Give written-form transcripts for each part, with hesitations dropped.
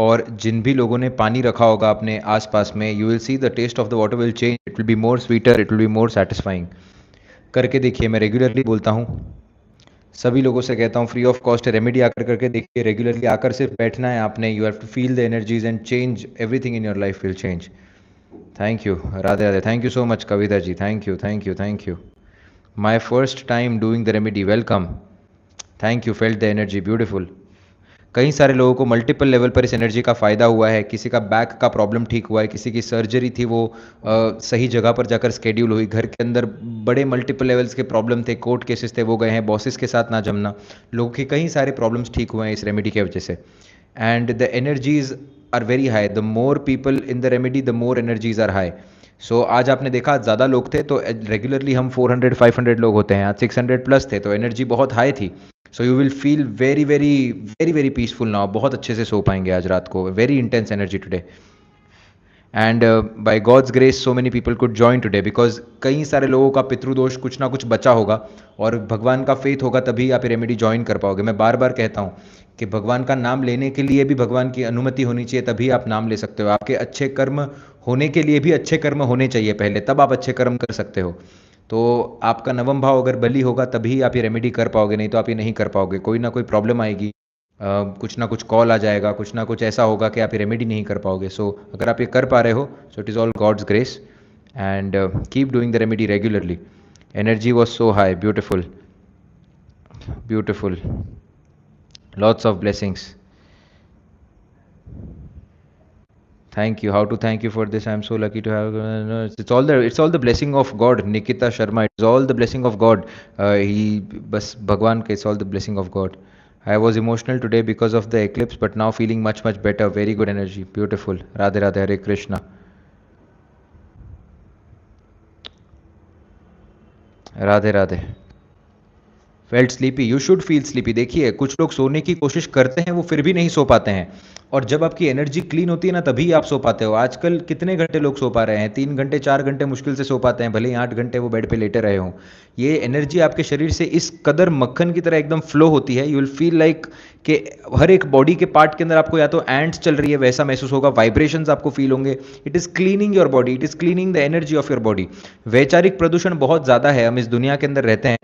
और जिन भी लोगों ने पानी रखा होगा अपने आसपास में, you will see the taste of the water will change, it will be more sweeter, it will be more satisfying. करके देखिए, मैं रेगुलरली बोलता हूँ, सभी लोगों से कहता हूँ, फ्री ऑफ कॉस्ट रेमेडी आकर करके देखिए, रेगुलरली आकर सिर्फ बैठना है आपने, you have to feel the energies and change, everything in your life will change. Thank you, Radhe Radhe, thank you so much Kavita ji, thank you thank you thank you. My first time doing the remedy, welcome, thank you, felt the energy, beautiful. कई सारे लोगों को multiple level पर इस energy का फ़ायदा हुआ है, किसी का बैक का प्रॉब्लम ठीक हुआ है, किसी की सर्जरी थी वो सही जगह पर जाकर स्केड्यूल हुई, घर के अंदर बड़े मल्टीपल लेवल्स के प्रॉब्लम थे, कोर्ट केसेस थे वो गए हैं, बॉसेस के साथ ना जमना, लोगों के कई सारे प्रॉब्लम्स ठीक हुए हैं इस रेमेडी की वजह से। And the energies are very high, the more people in the remedy the more energies are high. So आज आपने देखा ज़्यादा लोग थे, तो रेगुलरली हम 400-500 लोग होते हैं, आज 600 प्लस थे, तो एनर्जी बहुत हाई थी। So you will feel very very very very peaceful now, बहुत अच्छे से सो पाएंगे आज रात को, very intense energy today. And by god's grace so many people could join today, because कई सारे लोगों का पितृदोष कुछ ना कुछ बचा होगा, और भगवान का फेथ होगा तभी आप रेमेडी ज्वाइन कर पाओगे। मैं बार बार कहता हूँ कि भगवान का नाम लेने के लिए भी भगवान की अनुमति होनी चाहिए, तभी आप नाम ले सकते हो। आपके अच्छे कर्म होने के लिए भी अच्छे कर्म होने चाहिए पहले, तब आप अच्छे कर्म कर सकते हो। तो आपका नवम भाव अगर बली होगा तभी आप ये रेमेडी कर पाओगे, नहीं तो आप ये नहीं कर पाओगे। कोई ना कोई प्रॉब्लम आएगी, कुछ ना कुछ कॉल आ जाएगा, कुछ ना कुछ ऐसा होगा कि आप ये रेमेडी नहीं कर पाओगे। सो अगर आप ये कर पा रहे हो, so it is all god's grace, and keep doing the remedy regularly. Energy was so high, beautiful beautiful, lots of blessings. Thank you. How to thank you for this? I'm so lucky to have. It's all the blessing of God. Nikita Sharma. It's all the blessing of God. He, बस भगवान के, it's all the blessing of God. I was emotional today because of the eclipse, but now feeling much better. Very good energy. Beautiful. Radhe Radhe, Hare Krishna. Radhe Radhe. Felt sleepy, you should feel sleepy. देखिए, कुछ लोग सोने की कोशिश करते हैं, वो फिर भी नहीं सो पाते हैं, और जब आपकी एनर्जी क्लीन होती है ना, तभी आप सो पाते हो। आजकल कितने घंटे लोग सो पा रहे हैं? 3 घंटे 4 घंटे मुश्किल से सो पाते हैं, भले ही 8 घंटे वो बेड पे लेटे रहे हों। ये एनर्जी आपके शरीर से इस कदर मक्खन की तरह एकदम फ्लो होती है, यू विल फील लाइक कि हर एक बॉडी के पार्ट के अंदर आपको या तो एंड्स चल रही है वैसा महसूस होगा, वाइब्रेशंस आपको फील होंगे। It is cleaning your body, it is cleaning the energy of your body. वैचारिक प्रदूषण बहुत ज़्यादा है, हम इस दुनिया के अंदर रहते हैं।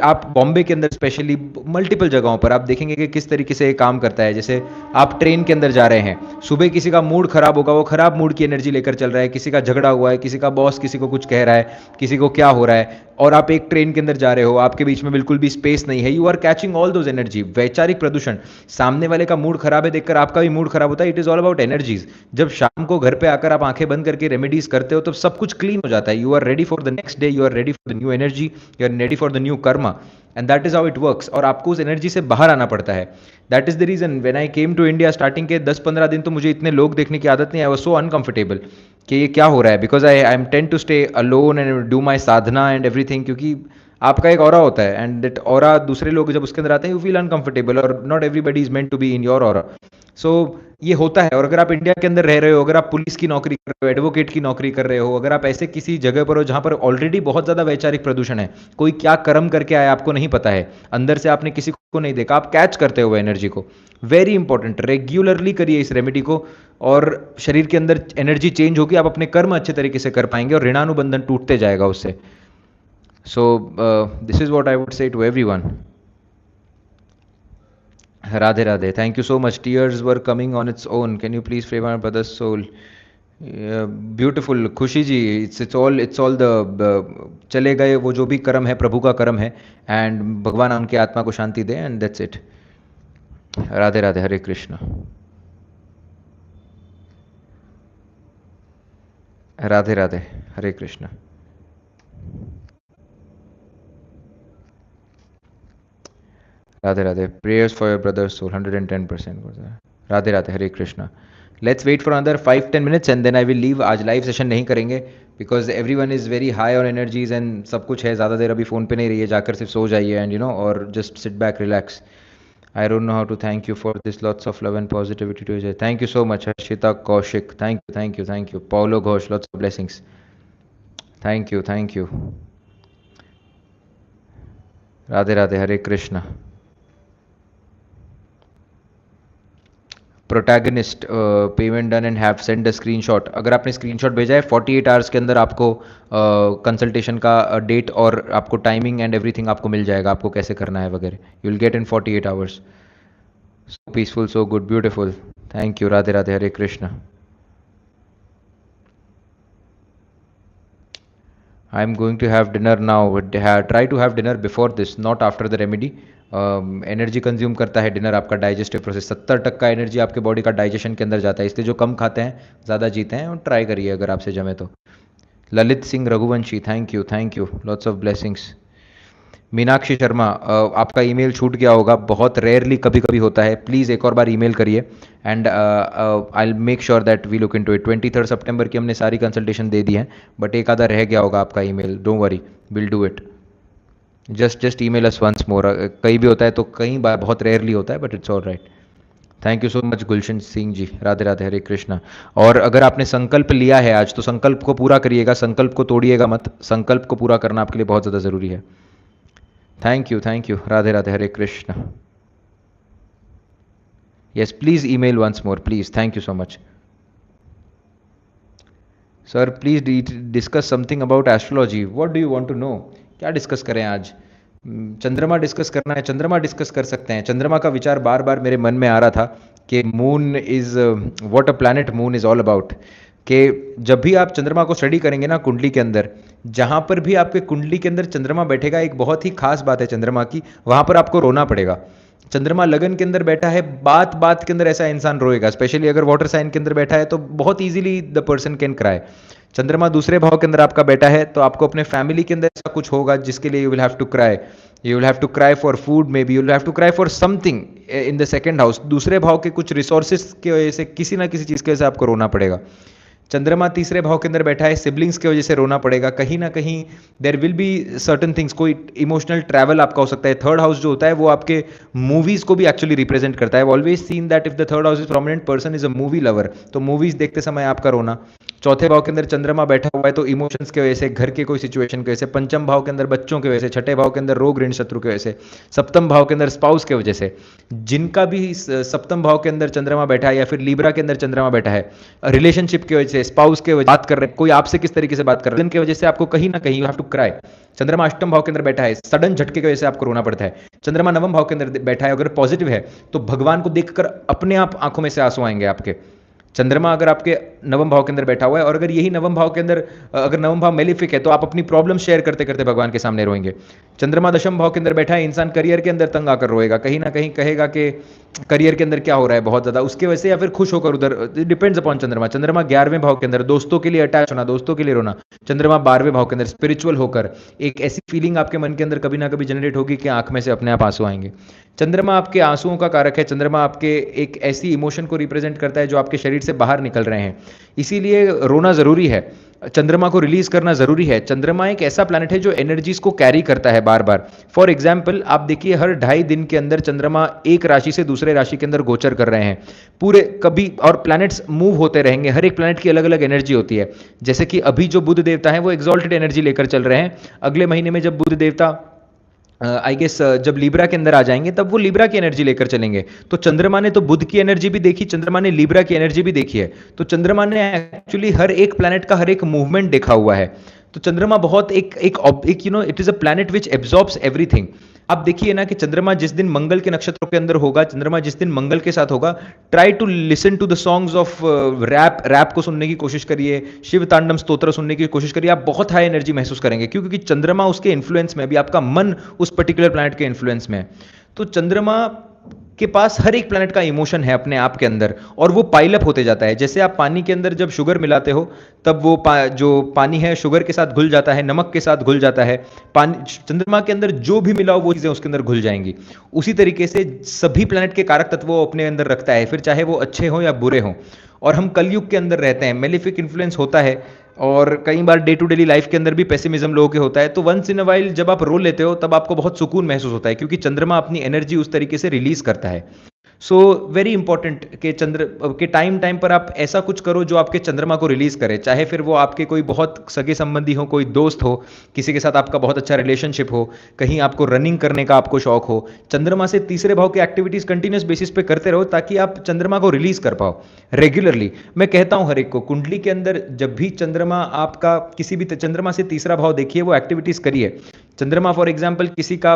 आप बॉम्बे के अंदर स्पेशली मल्टीपल जगहों पर आप देखेंगे कि किस तरीके से ये काम करता है। जैसे आप ट्रेन के अंदर जा रहे हैं, सुबह किसी का मूड खराब होगा, वो खराब मूड की एनर्जी लेकर चल रहा है, किसी का झगड़ा हुआ है, किसी का बॉस किसी को कुछ कह रहा है, किसी को क्या हो रहा है, और आप एक ट्रेन के अंदर जा रहे हो, आपके बीच में बिल्कुल भी स्पेस नहीं है, you are catching all those energy. वैचारिक प्रदूषण, सामने वाले का मूड खराब है देखकर आपका भी मूड खराब होता है। It is all about energies. जब शाम को घर पे आकर आप आंखें बंद करके रेमेडीज करते हो, तब सब कुछ क्लीन हो जाता है। You are ready for the next day, you are ready for the new energy, you are ready for the new karma, and that is how it works. और आपको उस एनर्जी से बाहर आना पड़ता है। That is the reason when I came to India, starting के 10-15 दिन तो मुझे इतने लोग देखने की आदत नहीं, आई वाज सो अनकंफर्टेबल कि ये क्या हो रहा है, because I am tend to stay alone and do my sadhana and everything, क्योंकि आपका एक ऑरा होता है, एंड दैट ऑरा दूसरे लोग जब उसके अंदर आते हैं, यू फील अनकंफर्टेबल, और not everybody is meant to be in your aura. So ये होता है। और अगर आप इंडिया के अंदर रह रहे हो, अगर आप पुलिस की नौकरी कर रहे हो, एडवोकेट की नौकरी कर रहे हो, अगर आप ऐसे किसी जगह पर हो जहां पर ऑलरेडी बहुत ज़्यादा वैचारिक प्रदूषण है, कोई क्या कर्म करके आया आपको नहीं पता है, अंदर से आपने किसी को नहीं देखा, आप कैच करते हो एनर्जी को। वेरी इंपॉर्टेंट, रेगुलरली करिए इस रेमेडी को, और शरीर के अंदर एनर्जी चेंज होगी, आप अपने कर्म अच्छे तरीके से कर पाएंगे, और ऋणानुबंधन टूटते जाएगा उससे। So, this is what I would say to everyone. Radhe Radhe. Thank you so much. Tears were coming on its own. Can you please pray for my brother's soul? Beautiful खुशी जी, इट्स ऑल द चले गए वो जो भी कर्म है, प्रभु का कर्म है, एंड भगवान उनकी आत्मा को शांति दे, and that's it. Radhe Radhe, Hare Krishna. Radhe Radhe, Hare Krishna. Radhe Radhe, prayers for your brother's soul, 110%। Radhe Radhe, Hare Krishna. Let's wait for another 5-10 minutes and then I will leave. आज लाइव सेशन नहीं करेंगे, because every one is very high on energies, and सब कुछ है, ज़्यादा देर अभी फ़ोन पे नहीं रहिए, जाकर सिर्फ सो जाइए, एंड और just sit back, relax. I don't know how to thank you for this, lots of love and positivity too. Thank you so much Harshita Kaushik, thank you thank you thank you. Paulo Ghosh, lots of blessings, thank you thank you. Radhe Radhe, Hare Krishna. Protagonist payment done and have send a screenshot. अगर आपने screenshot भेजा है 48 hours के अंदर आपको consultation का date और आपको टाइमिंग एंड एवरीथिंग आपको मिल जाएगा, आपको कैसे करना है वगैरह। You will get in 48 hours. So peaceful, so good, beautiful. Thank you. Radhe Radhe, Hare Krishna. I am going to have dinner now. Try to have dinner before this, not after the remedy. Energy consume करता है dinner आपका digestive process. 70% energy आपके body का digestion के अंदर जाता है, इसलिए जो कम खाते हैं ज़्यादा जीते हैं। और ट्राई करिए अगर आपसे जमे तो। Lalit Singh Raghuvanshi, thank you, lots of blessings. Meenakshi Sharma, आपका ईमेल छूट गया होगा, बहुत रेयरली कभी कभी होता है, प्लीज़ एक और बार ईमेल करिए and I will make sure that we look into it. 23 सितंबर की हमने सारी कंसल्टेशन दे दी है, बट एक आधा रह गया होगा आपका email, don't worry, will do it. Just email us once more. कहीं भी होता है तो कई बार, बहुत रेयरली होता है, but it's all right. Thank you so much Gulshan Singh ji, Radhe Radhe, Hare Krishna. और अगर आपने संकल्प लिया है आज, तो संकल्प को पूरा करिएगा, संकल्प को तोड़िएगा मत, संकल्प को पूरा करना आपके लिए बहुत ज़्यादा ज़रूरी है। Thank you, Radhe Radhe, Hare Krishna. Yes, please email once more, please, thank you so much. Sir please discuss something about astrology, what do you want to know? क्या डिस्कस करें आज? चंद्रमा डिस्कस करना है, चंद्रमा डिस्कस कर सकते हैं। चंद्रमा का विचार बार बार मेरे मन में आ रहा था कि moon is what a planet moon is all about. कि जब भी आप चंद्रमा को स्टडी करेंगे ना कुंडली के अंदर, जहां पर भी आपके कुंडली के अंदर चंद्रमा बैठेगा, एक बहुत ही खास बात है चंद्रमा की, वहां पर आपको रोना पड़ेगा। चंद्रमा लगन के अंदर बैठा है, बात बात के अंदर ऐसा इंसान रोएगा, स्पेशली अगर वाटर साइन के अंदर बैठा है तो बहुत easily the person can cry. चंद्रमा दूसरे भाव के अंदर आपका बैठा है तो आपको अपने फैमिली के अंदर ऐसा कुछ होगा जिसके लिए you will have to cry. You will have to cry for food, maybe you will have to cry for something in the second house. दूसरे भाव के कुछ रिसोर्सेज की वजह से, किसी ना किसी चीज़ की वजह से आपको रोना पड़ेगा। चंद्रमा तीसरे भाव के अंदर बैठा है, सिबलिंग्स की वजह से रोना पड़ेगा कहीं ना कहीं। There will be certain things, कोई इमोशनल ट्रैवल आपका हो सकता है। थर्ड हाउस जो होता है वो आपके मूवीज को भी एक्चुअली रिप्रेजेंट करता है। Always seen that if the third house is prominent person is a movie lover, तो मूवीज देखते समय आपका रोना। चौथे भाव के अंदर चंद्रमा बैठा हुआ है तो इमोशंस की वजह से, घर के कोई सिचुएशन की वजह से। पंचम भाव के अंदर बच्चों की वजह से। छठे भाव के अंदर रोग ऋण शत्रु की वजह से। सप्तम भाव के अंदर स्पाउस की वजह से। जिनका भी सप्तम भाव के अंदर चंद्रमा बैठा है या फिर लीब्रा के अंदर चंद्रमा बैठा है, रिलेशनशिप की वजह से, स्पाउस के वजह बात कर रहे हैं, कोई आपसे किस तरीके से बात कर रहे हैं, की वजह से आपको कहीं ना कहीं यू हैव टू क्राई। चंद्रमा अष्टम भाव के अंदर बैठा है, सडन झटके की वजह से आपको रोना पड़ता है। चंद्रमा नवम भाव के अंदर बैठा है, अगर पॉजिटिव है तो भगवान को देखकर अपने आप आंखों में से आंसू आएंगे आपके। चंद्रमा अगर आपके नवम भाव के अंदर बैठा हुआ है, और अगर यही नवम भाव के अंदर, अगर नवम भाव मेलिफिक है, तो आप अपनी प्रॉब्लम शेयर करते करते भगवान के सामने रोएंगे। चंद्रमा दशम भाव के अंदर बैठा है, इंसान करियर के अंदर तंग आकर रोएगा, कहीं ना कहीं कहेगा कि करियर के अंदर क्या हो रहा है बहुत ज्यादा, उसके वजह से, या फिर खुश होकर उधर, डिपेंड्स अपॉन चंद्रमा। चंद्रमा 11वें भाव के अंदर दोस्तों के लिए अटैच होना, दोस्तों के लिए रोना। चंद्रमा 12वें भाव के अंदर स्पिरिचुअल होकर एक ऐसी फीलिंग आपके मन के अंदर कभी ना कभी जनरेट होगी कि आंख में से अपने आप आंसू आएंगे। चंद्रमा आपके आंसुओं का कारक है। चंद्रमा आपके एक ऐसी इमोशन को रिप्रेजेंट करता है जो आपके शरीर से बाहर निकल रहे हैं, इसीलिए रोना जरूरी है, चंद्रमा को रिलीज करना जरूरी है। चंद्रमा एक ऐसा प्लैनेट है जो एनर्जीज को कैरी करता है बार बार। फॉर एग्जाम्पल आप देखिए, हर 2.5 दिन के अंदर चंद्रमा एक राशि से दूसरे राशि के अंदर गोचर कर रहे हैं पूरे कभी, और प्लैनेट्स मूव होते रहेंगे। हर एक प्लैनेट की अलग अलग एनर्जी होती है। जैसे कि अभी जो बुध देवता है वो एक्सॉल्टेड एनर्जी लेकर चल रहे हैं। अगले महीने में जब बुध देवता आई गेस जब लीब्रा के अंदर आ जाएंगे तब वो लीब्रा की एनर्जी लेकर चलेंगे। तो चंद्रमा ने तो बुध की एनर्जी भी देखी, चंद्रमा ने लीब्रा की एनर्जी भी देखी है। तो चंद्रमा ने एक्चुअली हर एक प्लैनेट का हर एक मूवमेंट देखा हुआ है। तो चंद्रमा बहुत एक you know it is a planet which absorbs everything. आप देखिए ना कि चंद्रमा जिस दिन मंगल के नक्षत्रों के अंदर होगा, चंद्रमा जिस दिन मंगल के साथ होगा, try to listen to the songs of rap को सुनने की कोशिश करिए, शिव तांडव स्तोत्र सुनने की कोशिश करिए। आप बहुत हाई एनर्जी महसूस करेंगे, क्योंकि चंद्रमा उसके इन्फ्लुएंस में भी, आपका मन उस पर्टिकुलर प्लैनेट के इन्फ्लुएंस में है। तो चंद्रमा के पास हर एक प्लैनेट का इमोशन है अपने आप के अंदर, और वो पाइलअप होते जाता है। जैसे आप पानी के अंदर जब शुगर मिलाते हो तब वो जो पानी है शुगर के साथ घुल जाता है, नमक के साथ घुल जाता है। पानी चंद्रमा के अंदर जो भी मिला हो वो चीजें उसके अंदर घुल जाएंगी। उसी तरीके से सभी प्लैनेट के कारक तत्व वो अपने अंदर रखता है, फिर चाहे वो अच्छे हो या बुरे हों। और हम कलयुग के अंदर रहते हैं, मेलिफिक इन्फ्लुएंस होता है, और कई बार डे टू डेली लाइफ के अंदर भी पेसिमिज्म लोगों के होता है। तो वंस इन अ वाइल जब आप रो लेते हो तब आपको बहुत सुकून महसूस होता है, क्योंकि चंद्रमा अपनी एनर्जी उस तरीके से रिलीज करता है। सो वेरी इंपॉर्टेंट कि चंद्र के टाइम टाइम पर आप ऐसा कुछ करो जो आपके चंद्रमा को रिलीज करे, चाहे फिर वो आपके कोई बहुत सगे संबंधी हो, कोई दोस्त हो, किसी के साथ आपका बहुत अच्छा रिलेशनशिप हो, कहीं आपको रनिंग करने का आपको शौक हो। चंद्रमा से तीसरे भाव की एक्टिविटीज कंटिन्यूस बेसिस पे करते रहो ताकि आप चंद्रमा को रिलीज कर पाओ रेगुलरली। मैं कहता हूं हर एक को कुंडली के अंदर जब भी चंद्रमा आपका किसी भी चंद्रमा से तीसरा भाव देखिए, वो एक्टिविटीज करिए। चंद्रमा फॉर एग्जाम्पल किसी का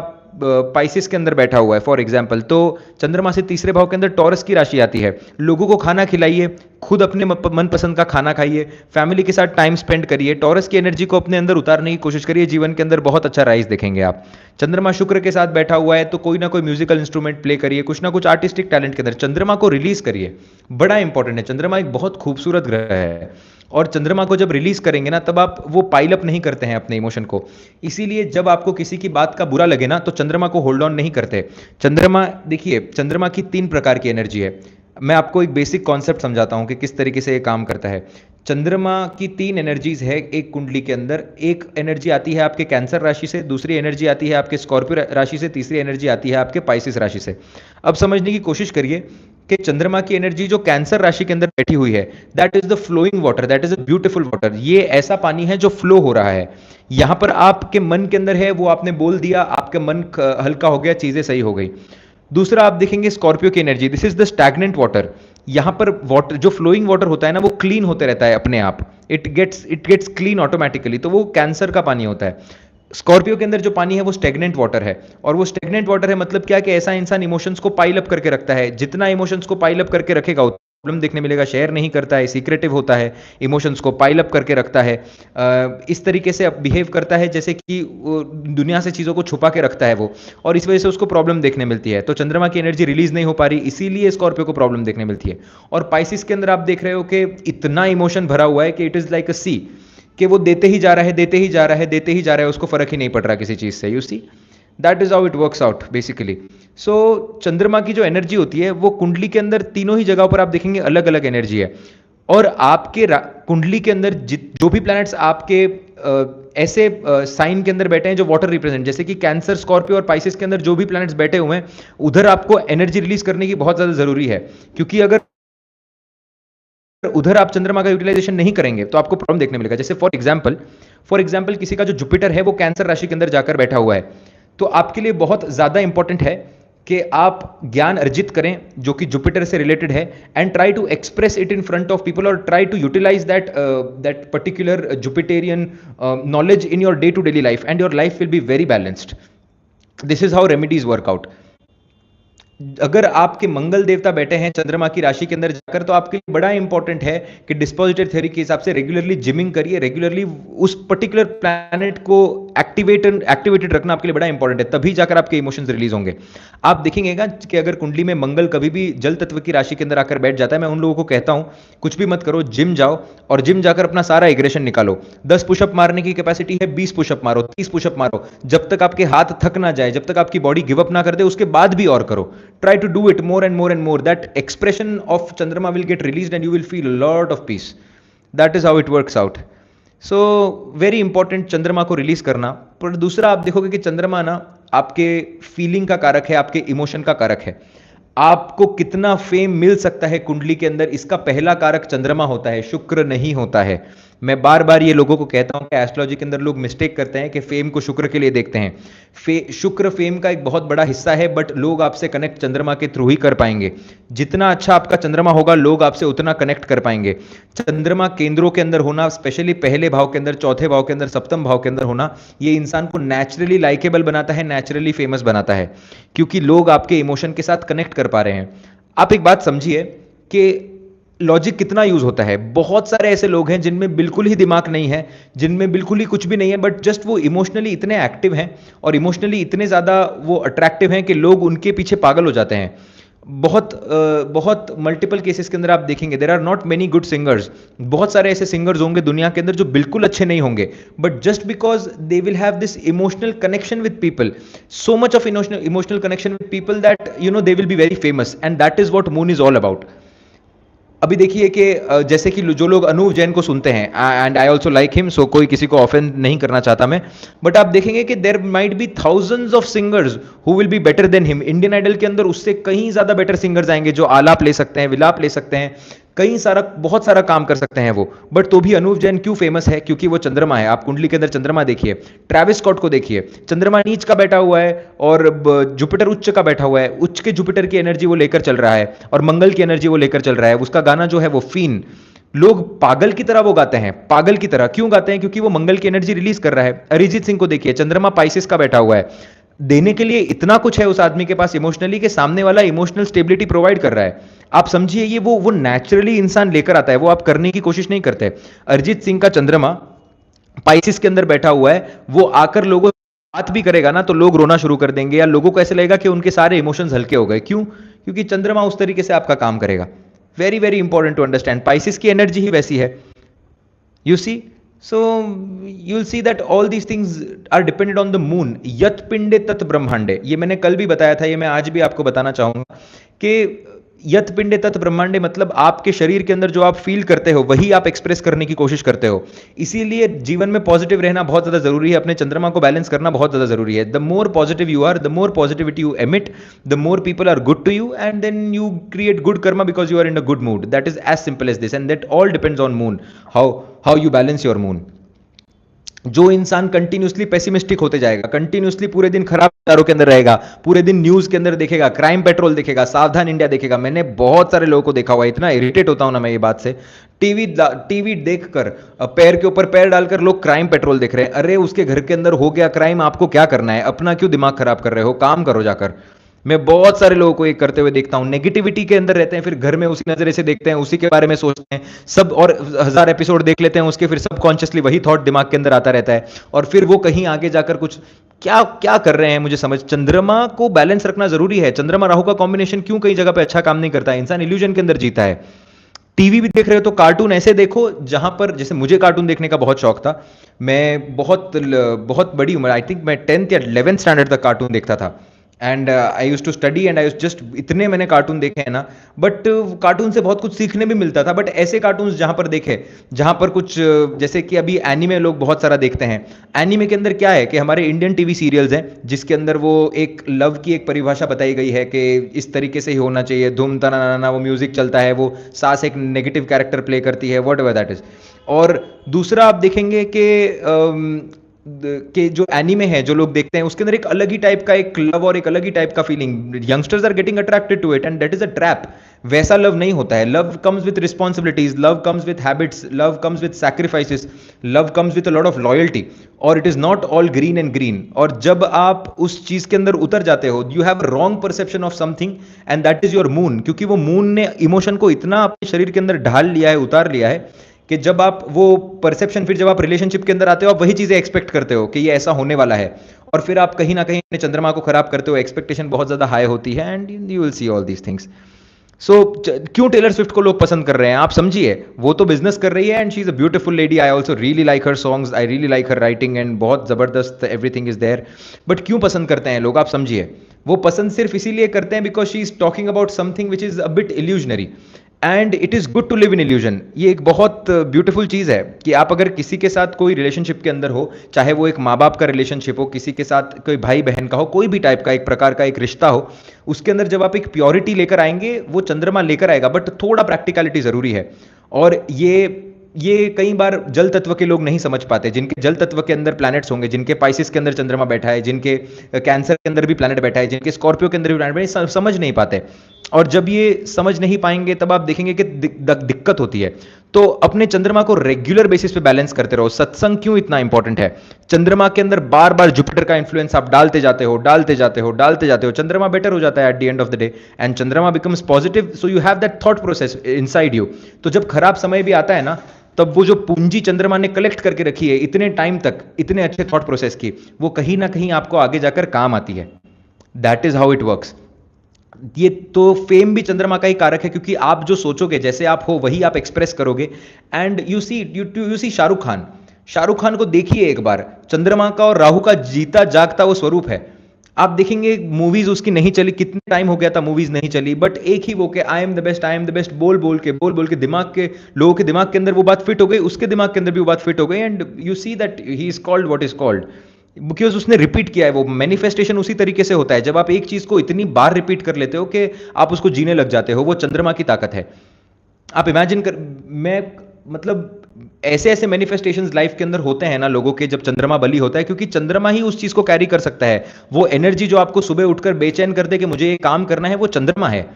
पाइसिस के अंदर बैठा हुआ है फॉर एग्जाम्पल, तो चंद्रमा से तीसरे भाव के अंदर टॉरस की राशि आती है। लोगों को खाना खिलाइए, खुद अपने मनपसंद का खाना खाइए, फैमिली के साथ टाइम स्पेंड करिए, टॉरस की एनर्जी को अपने अंदर उतारने की कोशिश करिए, जीवन के अंदर बहुत अच्छा राइज देखेंगे आप। चंद्रमा शुक्र के साथ बैठा हुआ है तो कोई ना कोई म्यूजिकल इंस्ट्रूमेंट प्ले करिए, कुछ ना कुछ आर्टिस्टिक टैलेंट के अंदर चंद्रमा को रिलीज करिए। बड़ा इंपॉर्टेंट है, चंद्रमा एक बहुत खूबसूरत ग्रह है और चंद्रमा को जब रिलीज करेंगे ना तब आप वो पाइल अप नहीं करते हैं अपने इमोशन को। इसीलिए जब आपको किसी की बात का बुरा लगे ना तो चंद्रमा को होल्ड ऑन नहीं करते। चंद्रमा देखिए, चंद्रमा की 3 प्रकार की एनर्जी है। मैं आपको एक बेसिक कॉन्सेप्ट समझाता हूं कि किस तरीके से ये काम करता है। चंद्रमा की 3 एनर्जीज है एक कुंडली के अंदर। एक एनर्जी आती है आपके कैंसर राशि से, दूसरी एनर्जी आती है आपके स्कॉर्पियो राशि से, तीसरी एनर्जी आती है आपके पाइसिस राशि से। अब समझने की कोशिश करिए कि चंद्रमा की एनर्जी जो कैंसर राशि के अंदर बैठी हुई है, that is the flowing water, that is a beautiful water. ये ऐसा पानी है जो फ्लो हो रहा है। यहां पर आपके मन के अंदर है, वो आपने बोल दिया, आपका मन हल्का हो गया, चीजें सही हो गई। दूसरा आप देखेंगे स्कॉर्पियो की energy, this is the stagnant water. यहां पर वाटर जो फ्लोइंग वाटर होता है ना, वो क्लीन होते रहता है अपने आप, इट गेट्स क्लीन ऑटोमेटिकली, तो वो कैंसर का पानी होता है। स्कॉर्पियो के अंदर जो पानी है वो स्टेगनेंट वाटर है, और वो स्टेगनेंट वाटर है मतलब क्या कि ऐसा इंसान इमोशंस को पाइल अप करके रखता है। जितना इमोशंस को पाइल अप करके रखेगा उतना प्रॉब्लम देखने मिलेगा। शेयर नहीं करता है, सीक्रेटिव होता है, इमोशंस को पाइल अप करके रखता है, इस तरीके से बिहेव करता है जैसे कि दुनिया से चीज़ों को छुपा के रखता है वो, और इस वजह से उसको प्रॉब्लम देखने मिलती है। तो चंद्रमा की एनर्जी रिलीज नहीं हो पा रही, इसीलिए स्कॉर्पियो को प्रॉब्लम देखने मिलती है। और पाइसिस के अंदर आप देख रहे हो कि इतना इमोशन भरा हुआ है कि इट इज़ लाइक अ सी, कि वो देते ही जा रहा है, देते ही जा रहा है, देते ही जा रहा है, उसको फर्क ही नहीं पड़ रहा किसी चीज से। You see, that is how it works out basically. So चंद्रमा की जो एनर्जी होती है वो कुंडली के अंदर तीनों ही जगहों पर आप देखेंगे अलग अलग एनर्जी है। और आपके कुंडली के अंदर जो भी प्लैनेट्स आपके ऐसे साइन के अंदर बैठे हैं जो वाटर रिप्रेजेंट, जैसे कि कैंसर, स्कॉर्पियो और पाइसिस के अंदर जो भी प्लैनेट्स बैठे हुए हैं, उधर आपको एनर्जी रिलीज करने की बहुत ज्यादा जरूरी है। क्योंकि अगर उधर आप चंद्रमा का यूटिलाइजेशन नहीं करेंगे तो आपको प्रॉब्लम देखने मिलेगा। जैसे फॉर एग्जांपल किसी का जो जुपिटर है वो कैंसर राशि के अंदर जाकर बैठा हुआ है, तो आपके लिए बहुत ज्यादा इंपॉर्टेंट है कि आप ज्ञान अर्जित करें जो कि जुपिटर से रिलेटेड है, and try to express it in front of people, और try to utilise that particular Jupiterian knowledge in your day to daily life, and your life will be very balanced. This is how remedies work out. अगर आपके मंगल देवता बैठे हैं चंद्रमा की राशि के अंदर जाकर, तो आपके लिए बड़ा इंपॉर्टेंट है कि डिस्पोजिटर थ्योरी के हिसाब से रेगुलरली जिमिंग करिए, रेगुलरली उस पर्टिकुलर प्लैनेट को एक्टिवेटेड रखना आपके लिए बड़ा इंपॉर्टेंट है, तभी जाकर आपके इमोशंस रिलीज होंगे। आप देखेंगे कि अगर कुंडली में मंगल कभी भी जल तत्व की राशि के अंदर आकर बैठ जाता है, मैं उन लोगों को कहता हूं कुछ भी मत करो, जिम जाओ और जिम जाकर अपना सारा एग्रेशन निकालो। 10 पुशअप मारने की कैपेसिटी है, 20 पुशअप मारो, 30 पुशअप मारो, जब तक आपके हाथ थक ना जाए, जब तक आपकी बॉडी गिव अप ना कर दे, उसके बाद भी और करो। Try to do it more and more and more. That expression of Chandrama will get released and you will feel a lot of peace. That is how it works out. So very important चंद्रमा को release करना। पर दूसरा आप देखोगे कि चंद्रमा ना आपके फीलिंग का कारक है, आपके इमोशन का कारक है। आपको कितना फेम मिल सकता है कुंडली के अंदर, इसका पहला कारक चंद्रमा होता है, शुक्र नहीं होता है। मैं बार बार ये लोगों को कहता हूं कि एस्ट्रोलॉजी के अंदर लोग मिस्टेक करते हैं कि फेम को शुक्र के लिए देखते हैं। शुक्र फेम का एक बहुत बड़ा हिस्सा है, बट लोग आपसे कनेक्ट चंद्रमा के थ्रू ही कर पाएंगे। जितना अच्छा आपका चंद्रमा होगा, लोग आपसे उतना कनेक्ट कर पाएंगे। चंद्रमा केंद्रों के अंदर होना, स्पेशली पहले भाव के अंदर, चौथे भाव के अंदर, सप्तम भाव के अंदर होना, ये इंसान को नेचुरली लाइकेबल बनाता है, नेचुरली फेमस बनाता है, क्योंकि लोग आपके इमोशन के साथ कनेक्ट कर पा रहे हैं। आप एक बात समझिए कि लॉजिक कितना यूज होता है। बहुत सारे ऐसे लोग हैं जिनमें बिल्कुल ही दिमाग नहीं है, जिनमें बिल्कुल ही कुछ भी नहीं है, बट जस्ट वो इमोशनली इतने एक्टिव हैं और इमोशनली इतने ज्यादा वो अट्रैक्टिव हैं कि लोग उनके पीछे पागल हो जाते हैं। बहुत मल्टीपल केसेस के अंदर आप देखेंगे, there are not many good singers. बहुत सारे ऐसे सिंगर्स होंगे दुनिया के अंदर जो बिल्कुल अच्छे नहीं होंगे, but just because they will have this emotional connection with people, so much of emotional connection with people that they will be very famous, and that is what moon is all about. अभी देखिए कि जैसे कि जो लोग अनूप जैन को सुनते हैं, and I also like him, so कोई किसी को ऑफेंड नहीं करना चाहता मैं, बट आप देखेंगे कि there might be thousands of singers who will be better than him. Indian Idol के अंदर उससे कहीं ज्यादा बेटर सिंगर्स आएंगे जो आलाप ले सकते हैं, विलाप ले सकते हैं, कई सारा बहुत सारा काम कर सकते हैं वो। बट तो भी अनूप जैन क्यों फेमस है? क्योंकि वो चंद्रमा है। आप कुंडली के अंदर चंद्रमा देखिए, ट्रेविस स्कॉट को देखिए, चंद्रमा नीच का बैठा हुआ है और जुपिटर उच्च का बैठा हुआ है। उच्च के जुपिटर की एनर्जी वो लेकर चल रहा है और मंगल की एनर्जी वो लेकर चल रहा है। उसका गाना जो है वो फीन, लोग पागल की तरह वो गाते हैं। पागल की तरह क्यों गाते हैं? क्योंकि वो मंगल की एनर्जी रिलीज कर रहा है। अरिजीत सिंह को देखिए, चंद्रमा पाइसिस का बैठा हुआ है। देने के लिए इतना कुछ है उस आदमी के पास इमोशनली, कि सामने वाला इमोशनल स्टेबिलिटी प्रोवाइड कर रहा है। आप समझिए, ये वो नेचुरली इंसान लेकर आता है, वो आप करने की कोशिश नहीं करते। अरिजीत सिंह का चंद्रमा पाइसिस के अंदर बैठा हुआ है, वो आकर लोगों बात भी करेगा ना तो लोग रोना शुरू कर देंगे, या लोगों को ऐसे लगेगा कि उनके सारे इमोशंस हल्के हो गए। क्यों? क्योंकि चंद्रमा उस तरीके से आपका काम करेगा। Very very important to understand, Pisces की एनर्जी ही वैसी है। You see, so you'll see that all these things are dependent on the moon. यत पिंडे तत् ब्रह्मांडे, ये मैंने कल भी बताया था, ये मैं आज भी आपको बताना चाहूंगा कि यत पिंडे तत् ब्रह्मांडे मतलब आपके शरीर के अंदर जो आप फील करते हो वही आप एक्सप्रेस करने की कोशिश करते हो। इसीलिए जीवन में पॉजिटिव रहना बहुत ज्यादा जरूरी है, अपने चंद्रमा को बैलेंस करना बहुत ज्यादा जरूरी है। The more positive you are, the more positivity you emit, the more people are good to you, and then you create good karma because you are in a good mood. That is as simple as this, and that all depends on moon, how you balance your moon. जो इंसान continuously pessimistic होते जाएगा, continuously पूरे दिन खराब विचारों के अंदर रहेगा, पूरे दिन न्यूज के अंदर देखेगा, क्राइम पेट्रोल देखेगा, सावधान इंडिया देखेगा। मैंने बहुत सारे लोगों को देखा हुआ है, इतना इरिटेट होता हूं ना मैं ये बात से। टीवी देखकर पैर के ऊपर पैर डालकर लोग क्राइम पेट्रोल देख रहे हैं। अरे उसके घर के अंदर हो गया क्राइम, आपको क्या करना है? अपना क्यों दिमाग खराब कर रहे हो? काम करो जाकर। मैं बहुत सारे लोगों को ये करते हुए देखता हूं, नेगेटिविटी के अंदर रहते हैं, फिर घर में उसी नजरिए से देखते हैं, उसी के बारे में सोचते हैं सब, और 1000 एपिसोड देख लेते हैं उसके, फिर सबकॉन्शियसली वही थॉट दिमाग के अंदर आता रहता है, और फिर वो कहीं आगे जाकर कुछ क्या क्या कर रहे हैं मुझे समझ। चंद्रमा को बैलेंस रखना जरूरी है। चंद्रमा राहु का कॉम्बिनेशन क्यों कई जगह पे अच्छा काम नहीं करता है? इंसान इल्यूजन के अंदर जीता है। टीवी भी देख रहे हो तो कार्टून ऐसे देखो जहां पर, जैसे मुझे कार्टून देखने का बहुत शौक था, मैं बहुत बड़ी उम्र, आई थिंक मैं 10th या 11th स्टैंडर्ड तक कार्टून देखता था। And I use to study and I use just, इतने मैंने कार्टून देखे हैं ना, बट कार्टून से बहुत कुछ सीखने भी मिलता था। बट ऐसे कार्टून जहां पर देखे, जहां पर कुछ जैसे कि अभी एनीमे लोग बहुत सारा देखते हैं। एनीमे के अंदर क्या है कि हमारे इंडियन टीवी सीरियल्स हैं जिसके अंदर वो एक लव की एक परिभाषा बताई गई है कि इस तरीके से ही होना चाहिए, धूम तना, वो म्यूजिक चलता है, वो सास एक नेगेटिव कैरेक्टर प्ले करती है, वॉट एवर दैट इज। और दूसरा आप देखेंगे कि जो एनीमे है जो लोग देखते हैं उसके अंदर एक अलग ही टाइप का एक लव और एक अलग ही टाइप का feeling, youngsters are getting attracted to it, and that is a trap. वैसा लव नहीं होता है। Love comes with responsibilities, love comes with habits, love comes with sacrifices, love comes with a lot of loyalty, और it is not all green and green. और जब आप उस चीज के अंदर उतर जाते हो, you have wrong perception of something, and that is your moon. क्योंकि वो मून ने इमोशन को इतना अपने शरीर के अंदर ढाल लिया है, उतार लिया है, कि जब आप वो परसेप्शन, फिर जब आप रिलेशनशिप के अंदर आते हो, आप वही चीजें एक्सपेक्ट करते हो कि ये ऐसा होने वाला है, और फिर आप कहीं ना कहीं अपने चंद्रमा को खराब करते हो, एक्सपेक्टेशन बहुत ज्यादा हाई होती है, and you will see all these things. So क्यों टेलर स्विफ्ट को लोग पसंद कर रहे हैं? आप समझिए, वो तो बिजनेस कर रही है, and she is a beautiful lady, I also really like her songs, I really like her writing, and बहुत जबरदस्त एवरीथिंग इज देयर। बट क्यों पसंद करते हैं लोग? आप समझिए, वो पसंद सिर्फ इसीलिए करते हैं because she is talking about something which is a bit illusionary, and it is good to live in illusion. ये एक बहुत ब्यूटीफुल चीज है कि आप अगर किसी के साथ कोई रिलेशनशिप के अंदर हो, चाहे वो एक माँ बाप का रिलेशनशिप हो, किसी के साथ कोई भाई बहन का हो, कोई भी टाइप का एक प्रकार का एक रिश्ता हो, उसके अंदर जब आप एक प्योरिटी लेकर आएंगे, वो चंद्रमा लेकर आएगा, बट थोड़ा प्रैक्टिकलिटी जरूरी है। और ये कई बार जल तत्व के लोग नहीं समझ पाते, जिनके जल तत्व के अंदर प्लैनेट्स होंगे, जिनके पाइसिस के अंदर चंद्रमा बैठा है, जिनके कैंसर के अंदर भी प्लैनेट बैठा है, जिनके स्कॉर्पियो के अंदर भी प्लैनेट बैठा है, समझ नहीं पाते। और जब ये समझ नहीं पाएंगे तब आप देखेंगे कि दिक्कत होती है। तो अपने चंद्रमा को रेगुलर बेसिस पे बैलेंस करते रहो। सत्संग क्यों इतना इंपॉर्टेंट है? चंद्रमा के अंदर बार बार जुपिटर का इंफ्लुएंस आप डालते जाते हो, चंद्रमा बेटर हो जाता है at the end of the day, and चंद्रमा becomes positive, so you have that thought process inside you. तो जब खराब समय भी आता है ना, तब वो जो पूंजी चंद्रमा ने कलेक्ट करके रखी है इतने टाइम तक, इतने अच्छे थॉट प्रोसेस की, वो कहीं ना कहीं आपको आगे जाकर काम आती है। That is how it works. ये तो फेम भी चंद्रमा का ही कारक है, क्योंकि आप जो सोचोगे, जैसे आप हो वही आप एक्सप्रेस करोगे। एंड यू सी शाहरुख खान को देखिए एक बार, चंद्रमा का और राहु का जीता जागता वो स्वरूप है। आप देखेंगे मूवीज उसकी नहीं चली, कितने टाइम हो गया था मूवीज नहीं चली, बट एक ही वो के I am the best, I am the best बोल बोल के दिमाग के लोगों के दिमाग के अंदर वो बात फिट हो गई, उसके दिमाग के अंदर भी वो बात फिट हो गई, and you see that he is called what is called, because उसने रिपीट किया है। वो मैनिफेस्टेशन उसी तरीके से होता है, जब आप एक चीज को इतनी बार रिपीट कर लेते हो कि आप उसको जीने लग जाते हो। वो चंद्रमा की ताकत है। आप इमेजिन कर, मैं मतलब ऐसे ऐसे मैनिफेस्टेशंस लाइफ के अंदर होते हैं ना लोगों के, जब चंद्रमा बली होता है, क्योंकि चंद्रमा ही उस चीज को कैरी कर सकता है। वो एनर्जी जो आपको सुबह उठकर बेचैन कर दे कि मुझे ये काम करना है, वो चंद्रमा है।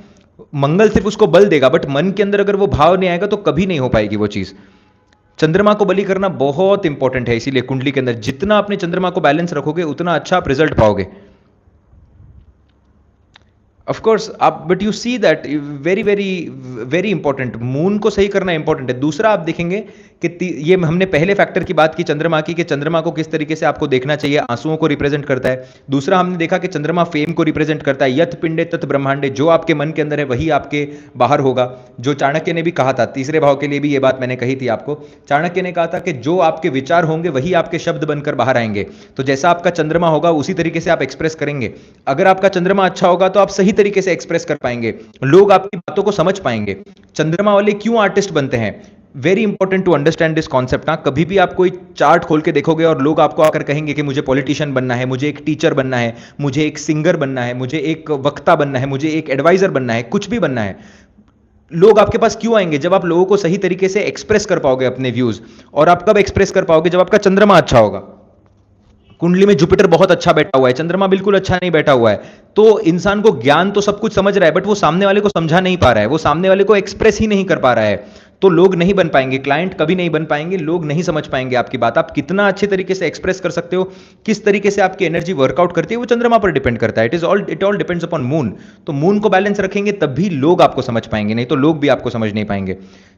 मंगल सिर्फ उसको बल देगा, बट मन के अंदर अगर वो भाव नहीं आएगा तो कभी नहीं हो पाएगी वो चीज। चंद्रमा को बलि करना बहुत इंपॉर्टेंट है, इसीलिए कुंडली के अंदर जितना अपने चंद्रमा को बैलेंस रखोगे उतना अच्छा आप रिजल्ट पाओगे। ऑफ कोर्स आप, but you see that very very very important, moon को सही करना इंपॉर्टेंट है। दूसरा आप देखेंगे कि ये हमने पहले फैक्टर की बात की चंद्रमा की, कि चंद्रमा को किस तरीके से आपको देखना चाहिए, आंसुओं को रिप्रेजेंट करता है। दूसरा हमने देखा कि चंद्रमा फेम को रिप्रेजेंट करता है, यत पिंडे तत् ब्रह्मांडे, जो आपके मन के अंदर है वही आपके बाहर होगा। जो चाणक्य ने भी कहा था, तीसरे भाव के लिए भी ये बात मैंने कही थी आपको। चाणक्य ने कहा था कि जो आपके विचार होंगे वही आपके शब्द बनकर बाहर आएंगे। तो जैसा आपका चंद्रमा होगा उसी तरीके से आप एक्सप्रेस करेंगे। अगर आपका चंद्रमा अच्छा होगा तो आप सही तरीके से एक्सप्रेस कर पाएंगे, लोग आपकी बातों को समझ पाएंगे। चंद्रमा वाले क्यों आर्टिस्ट बनते हैं, very important to understand this concept. ना कभी भी आप कोई चार्ट खोल के देखोगे और लोग आपको आकर कहेंगे कि मुझे पॉलिटिशियन बनना है, मुझे एक टीचर बनना है, मुझे एक सिंगर बनना है, मुझे एक वक्ता बनना है, मुझे एक एडवाइजर बनना है, कुछ भी बनना है, लोग आपके पास क्यों आएंगे? जब आप लोगों को सही तरीके से एक्सप्रेस कर पाओगे अपने व्यूज। और आप कब एक्सप्रेस कर पाओगे? जब आपका चंद्रमा अच्छा होगा। कुंडली में जुपिटर बहुत अच्छा बैठा हुआ है, चंद्रमा बिल्कुल अच्छा नहीं बैठा हुआ है, तो इंसान को ज्ञान तो सब कुछ समझ रहा है, बट वो सामने वाले को समझा नहीं पा रहा है, वो सामने वाले को एक्सप्रेस ही नहीं कर पा रहा है। तो लोग नहीं बन पाएंगे, क्लाइंट कभी नहीं बन पाएंगे, लोग नहीं समझ पाएंगे आपकी बात। आप कितना अच्छे तरीके से एक्सप्रेस कर सकते हो, किस तरीके से आपकी एनर्जी वर्कआउट करती है, वो चंद्रमा पर डिपेंड करता है। It all depends upon moon. तो मून को बैलेंस रखेंगे तभी लोग आपको समझ पाएंगे, नहीं तो लोग भी आपको समझ नहीं पाएंगे।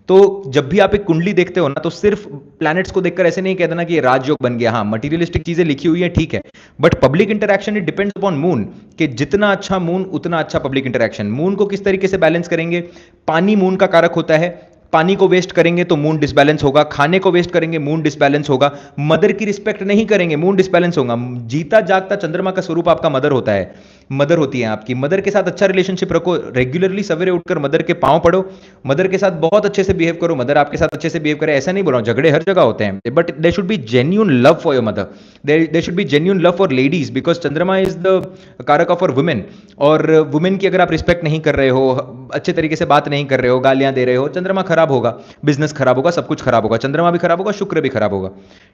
तो जब भी आप एक कुंडली देखते हो ना, तो सिर्फ प्लैनेट्स को देखकर ऐसे नहीं कहते ना कि ये राजयोग बन गया। हाँ, मटीरियलिस्टिक चीजें लिखी हुई है, ठीक है, but public interaction it depends upon moon, कि जितना अच्छा मून उतना अच्छा पब्लिक इंटरैक्शन। मून को किस तरीके से बैलेंस करेंगे? पानी मून का कारक होता है, पानी को वेस्ट करेंगे तो मून डिसबैलेंस होगा, खाने को वेस्ट करेंगे मून डिसबैलेंस होगा, मदर की रिस्पेक्ट नहीं करेंगे मून डिसबैलेंस होगा। जीता जागता चंद्रमा का स्वरूप आपका मदर होता है, मदर होती है आपकी। मदर के साथ अच्छा रिलेशनशिप रखो, रेगुलरली सवेरे उठकर मदर के पांव पड़ो, मदर के साथ बहुत अच्छे से बिहेव करो, मदर आपके साथ अच्छे से बिहेव करे। ऐसा नहीं बोल रहा हूं, झगड़े हर जगह होते हैं, but there should be genuine love for your mother, there should be genuine love for ladies, because Chandrama is the karak of women. और वुमेन की अगर आप रिस्पेक्ट नहीं कर रहे हो, अच्छे तरीके से बात नहीं कर रहे हो, गालियां दे रहे हो, चंद्रमा खराब होगा, बिजनेस खराब होगा, सब कुछ खराब होगा, चंद्रमा भी खराब होगा, शुक्र भी खराब होगा।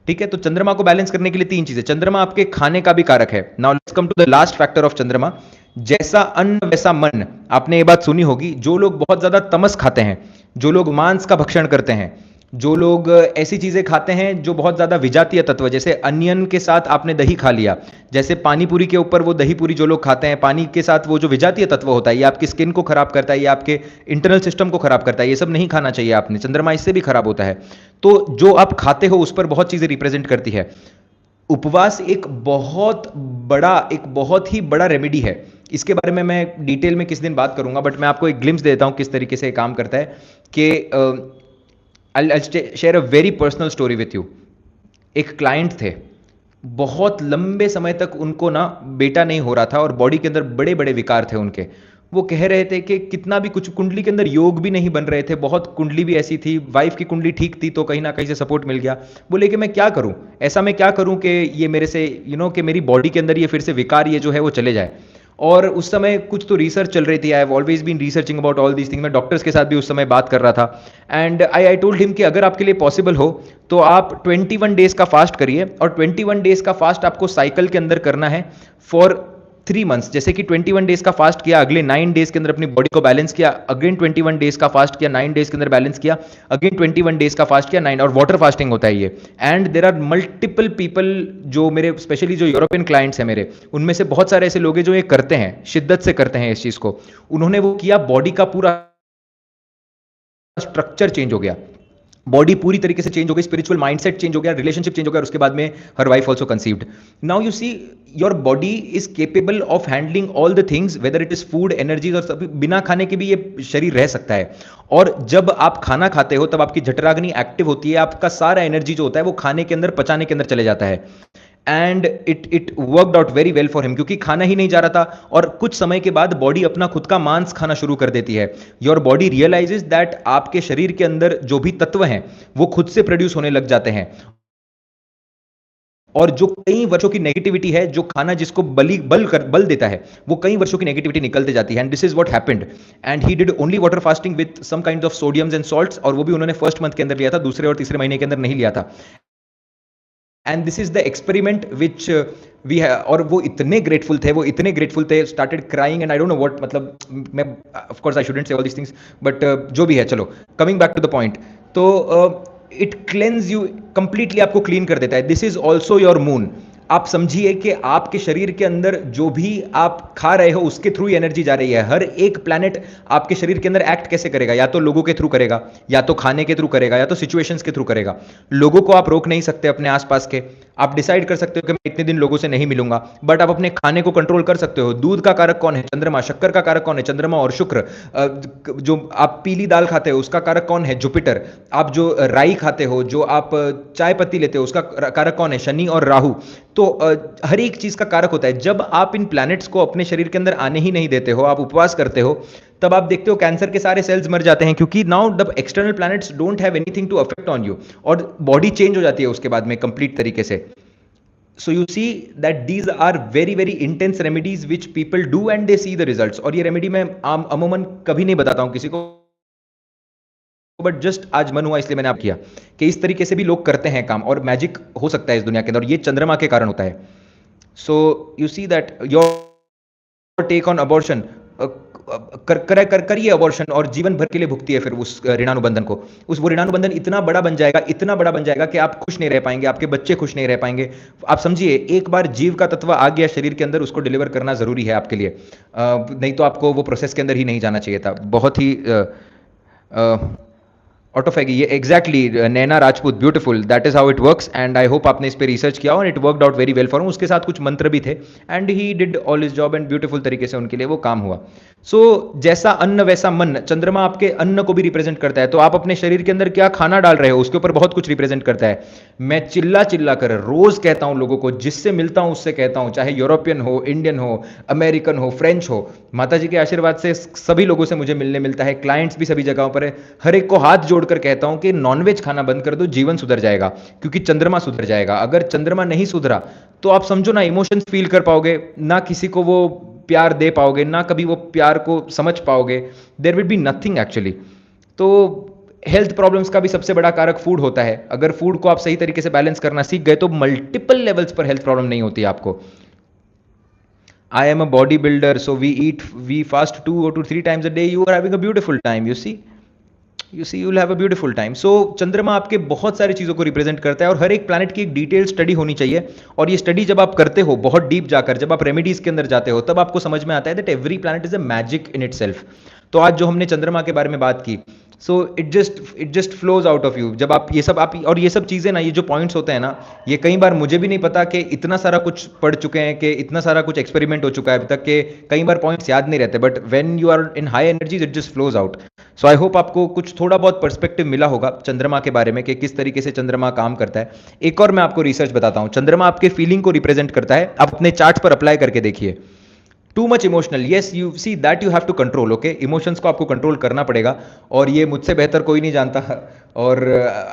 ठीक है, तो चंद्रमा को बैलेंस करने के लिए तीन चीजें। चंद्रमा आपके खाने का भी कारक है। Now let's come to the last factor of Chandrama, जैसा अन्न वैसा मन। आपने ये बात सुनी होगी, जो लोग बहुत ज्यादा तमस खाते हैं, जो लोग मांस का भक्षण करते हैं, जो लोग ऐसी चीजें खाते हैं जो बहुत ज्यादा विजातीय तत्व, जैसे अनियन के साथ आपने दही खा लिया, जैसे पानी पूरी के ऊपर वो दही पूरी जो लोग खाते हैं, पानी के साथ वो जो विजातीय तत्व होता है, ये आपकी स्किन को खराब करता है, ये आपके इंटरनल सिस्टम को खराब करता है, ये सब नहीं खाना चाहिए आपने। चंद्रमा इससे भी खराब होता है। तो जो आप खाते हो उस पर बहुत चीजें रिप्रेजेंट करती है। उपवास एक बहुत ही बड़ा रेमेडी है। इसके बारे में मैं डिटेल में किस दिन बात करूंगा, बट मैं आपको एक ग्लिम्स देता हूं किस तरीके से काम करता है। कि I'll share a very personal story with you. एक क्लाइंट थे, बहुत लंबे समय तक उनको ना बेटा नहीं हो रहा था, और बॉडी के अंदर बड़े बड़े विकार थे उनके। वो कह रहे थे कि कितना भी कुछ, कुंडली के अंदर योग भी नहीं बन रहे थे, बहुत कुंडली भी ऐसी थी, वाइफ की कुंडली ठीक थी तो कहीं ना कहीं से सपोर्ट मिल गया। बोले कि मैं क्या करूं, ऐसा मैं क्या करूं कि ये मेरे से कि मेरी बॉडी के अंदर ये फिर से विकार ये जो है वो चले जाए। और उस समय कुछ तो रिसर्च चल रही थी, I have always been researching about all these thing. मैं डॉक्टर्स के साथ भी उस समय बात कर रहा था, एंड आई टोल्ड हिम कि अगर आपके लिए पॉसिबल हो तो आप 21 डेज का फास्ट करिए, और 21 डेज का फास्ट आपको साइकिल के अंदर करना है फॉर 3 मंथ्स। जैसे कि 21 डेज का फास्ट किया, अगले 9 डेज के अंदर अपनी बॉडी को बैलेंस किया, अगेन 21 डेज का फास्ट किया, 9 डेज के अंदर बैलेंस किया, अगेन 21 डेज का फास्ट किया, 9, और वाटर फास्टिंग होता है ये। And there are multiple people, जो मेरे स्पेशली जो यूरोपियन क्लाइंट्स हैं मेरे, उनमें से बहुत सारे ऐसे लोग हैं जो ये करते हैं, शिद्दत से करते हैं इस चीज को। उन्होंने वो किया, बॉडी का पूरा स्ट्रक्चर चेंज हो गया, बॉडी पूरी तरीके से चेंज हो गई, स्पिरिचुअल माइंडसेट चेंज हो गया, रिलेशनशिप चेंज हो गया, और उसके बाद में हर wife also conceived. Now you see your body is capable of handling all the things, whether it is food, energy, और सब। बिना खाने के भी ये शरीर रह सकता है। और जब आप खाना खाते हो तब आपकी जठराग्नि एक्टिव होती है, आपका सारा एनर्जी जो होता है वो खाने के अंदर, पचाने के अंदर चले जाता है। And it worked out very well for him, क्योंकि खाना ही नहीं जा रहा था और कुछ समय के बाद बॉडी अपना खुद का मांस खाना शुरू कर देती है। योर बॉडी रियलाइजेज दैट आपके शरीर के अंदर जो भी तत्व हैं वो खुद से प्रोड्यूस होने लग जाते हैं, और जो कई वर्षों की नेगेटिविटी है, जो खाना जिसको बल देता है, वो कई वर्षों की नेगेटिविटी निकलते जाती है। And this is what happened, and he did only water fasting with some kind of sodiums and salts, और वो भी उन्होंने फर्स्ट मंथ के अंदर लिया था, दूसरे और तीसरे महीने के अंदर नहीं लिया था। And this is the experiment which we है, और वो इतने ग्रेटफुल थे, started crying and I don't know what, मतलब मैं of course I shouldn't say all these things, but जो भी है, चलो coming back to the point. तो इट क्लेंस यू कंप्लीटली, आपको क्लीन कर देता है। This is also your moon. आप समझिए कि आपके शरीर के अंदर जो भी आप खा रहे हो उसके थ्रू एनर्जी जा रही है। हर एक प्लैनेट आपके शरीर के अंदर एक्ट कैसे करेगा, या तो लोगों के थ्रू करेगा, या तो खाने के थ्रू करेगा, या तो सिचुएशंस के थ्रू करेगा। लोगों को आप रोक नहीं सकते अपने आसपास के, आप डिसाइड कर सकते हो कि मैं इतने दिन लोगों से नहीं मिलूंगा, बट आप अपने खाने को कंट्रोल कर सकते हो। दूध का कारक कौन है? चंद्रमा। शक्कर का कारक कौन है? चंद्रमा और शुक्र। जो आप पीली दाल खाते हो उसका कारक कौन है? जुपिटर। आप जो राई खाते हो, जो आप चाय पत्ती लेते हो, उसका कारक कौन है? शनि और राहु। तो हर एक चीज का कारक होता है। जब आप इन प्लैनेट्स को अपने शरीर के अंदर आने ही नहीं देते हो, आप उपवास करते हो, तब आप देखते हो कैंसर के सारे सेल्स मर जाते हैं, क्योंकि now the external planets don't have anything to affect on you, और बॉडी चेंज हो जाती है उसके बाद में कंप्लीट तरीके से। So you see that these are very very intense remedies which people do and they see the results. और ये रेमेडी मैं अमूमन कभी नहीं बताता हूं किसी को, बट जस्ट आज मन हुआ इसलिए मैंने आप किया कि इस तरीके से भी लोग करते हैं काम, और मैजिक हो सकता है इस दुनिया के अंदर, और ये चंद्रमा के कारण होता है। So you see that your take on abortion, करिए अबॉर्शन, और जीवन भर के लिए भुगती है फिर उस ऋणानुबंधन को। वो ऋणानुबंधन इतना बड़ा बन जाएगा कि आप खुश नहीं रह पाएंगे, आपके बच्चे खुश नहीं रह पाएंगे। आप समझिए, एक बार जीव का तत्व आ गया शरीर के अंदर, उसको डिलीवर करना जरूरी है आपके लिए, नहीं तो आपको वो प्रोसेस के अंदर ही नहीं जाना चाहिए था। बहुत ही ऑटोफैगी, ये exactly Naina Rajput, beautiful, that is how it works. And I hope आपने इस पे रिसर्च किया और it worked out very well for him. उसके साथ कुछ मंत्र भी थे, and he did all his job, and beautiful तरीके से उनके लिए वो काम हुआ। सो जैसा अन्न वैसा मन, चंद्रमा आपके अन्न को भी रिप्रेजेंट करता है। तो आप अपने शरीर के अंदर क्या खाना डाल रहे हो उसके ऊपर बहुत कुछ रिप्रेजेंट करता है। मैं चिल्ला चिल्ला कर रोज कहता हूं लोगों को, जिससे मिलता हूं उससे कहता हूं, चाहे यूरोपियन हो, इंडियन हो, अमेरिकन हो, फ्रेंच हो, माता जी के आशीर्वाद से सभी लोगों से मुझे मिलने मिलता है, क्लाइंट्स भी सभी जगहों पर है। हर एक को हाथ जोड़कर कहता हूं कि नॉनवेज खाना बंद कर दो, जीवन सुधर जाएगा, क्योंकि चंद्रमा सुधर जाएगा। अगर चंद्रमा नहीं सुधरा तो आप समझो ना, इमोशंस फील कर पाओगे ना, किसी को वो प्यार दे पाओगे ना, कभी वो प्यार को समझ पाओगे, there will be nothing actually. तो हेल्थ प्रॉब्लम्स का भी सबसे बड़ा कारक फूड होता है। अगर फूड को आप सही तरीके से बैलेंस करना सीख गए तो मल्टीपल लेवल्स पर हेल्थ प्रॉब्लम नहीं होती आपको। I am a bodybuilder, so we fast 2 to 3 times a day. You are having a beautiful time. You see, you'll have a beautiful time. So चंद्रमा आपके बहुत सारी चीज़ों को रिप्रेजेंट करता है, और हर एक प्लैनेट की एक डिटेल स्टडी होनी चाहिए। और ये स्टडी जब आप करते हो बहुत डीप जाकर, जब आप रेमेडीज के अंदर जाते हो, तब आपको समझ में आता है that every planet is a magic in itself. तो आज जो हमने चंद्रमा के बारे में बात की, so it just flows out of you. जब आप और ये सब चीज़ें ना, ये जो पॉइंट्स होते हैं ना, ये कई बार मुझे भी नहीं पता कि इतना सारा कुछ पढ़ चुके हैं, कि इतना सारा कुछ एक्सपेरिमेंट हो चुका है अभी तक, कि कई बार पॉइंट्स याद नहीं रहते, but when you are in high energies it just flows out. So I hope आपको कुछ थोड़ा बहुत पर्सपेक्टिव मिला होगा चंद्रमा के बारे में, कि किस तरीके से चंद्रमा काम करता है। एक और मैं आपको रिसर्च बताता हूं। चंद्रमा आपके फीलिंग को रिप्रेजेंट करता है, आप अपने चार्ट पर अप्लाई करके देखिए। Too much emotional, yes, you see that you have to control. Okay, emotions को आपको कंट्रोल करना पड़ेगा, और ये मुझसे बेहतर कोई नहीं जानता। और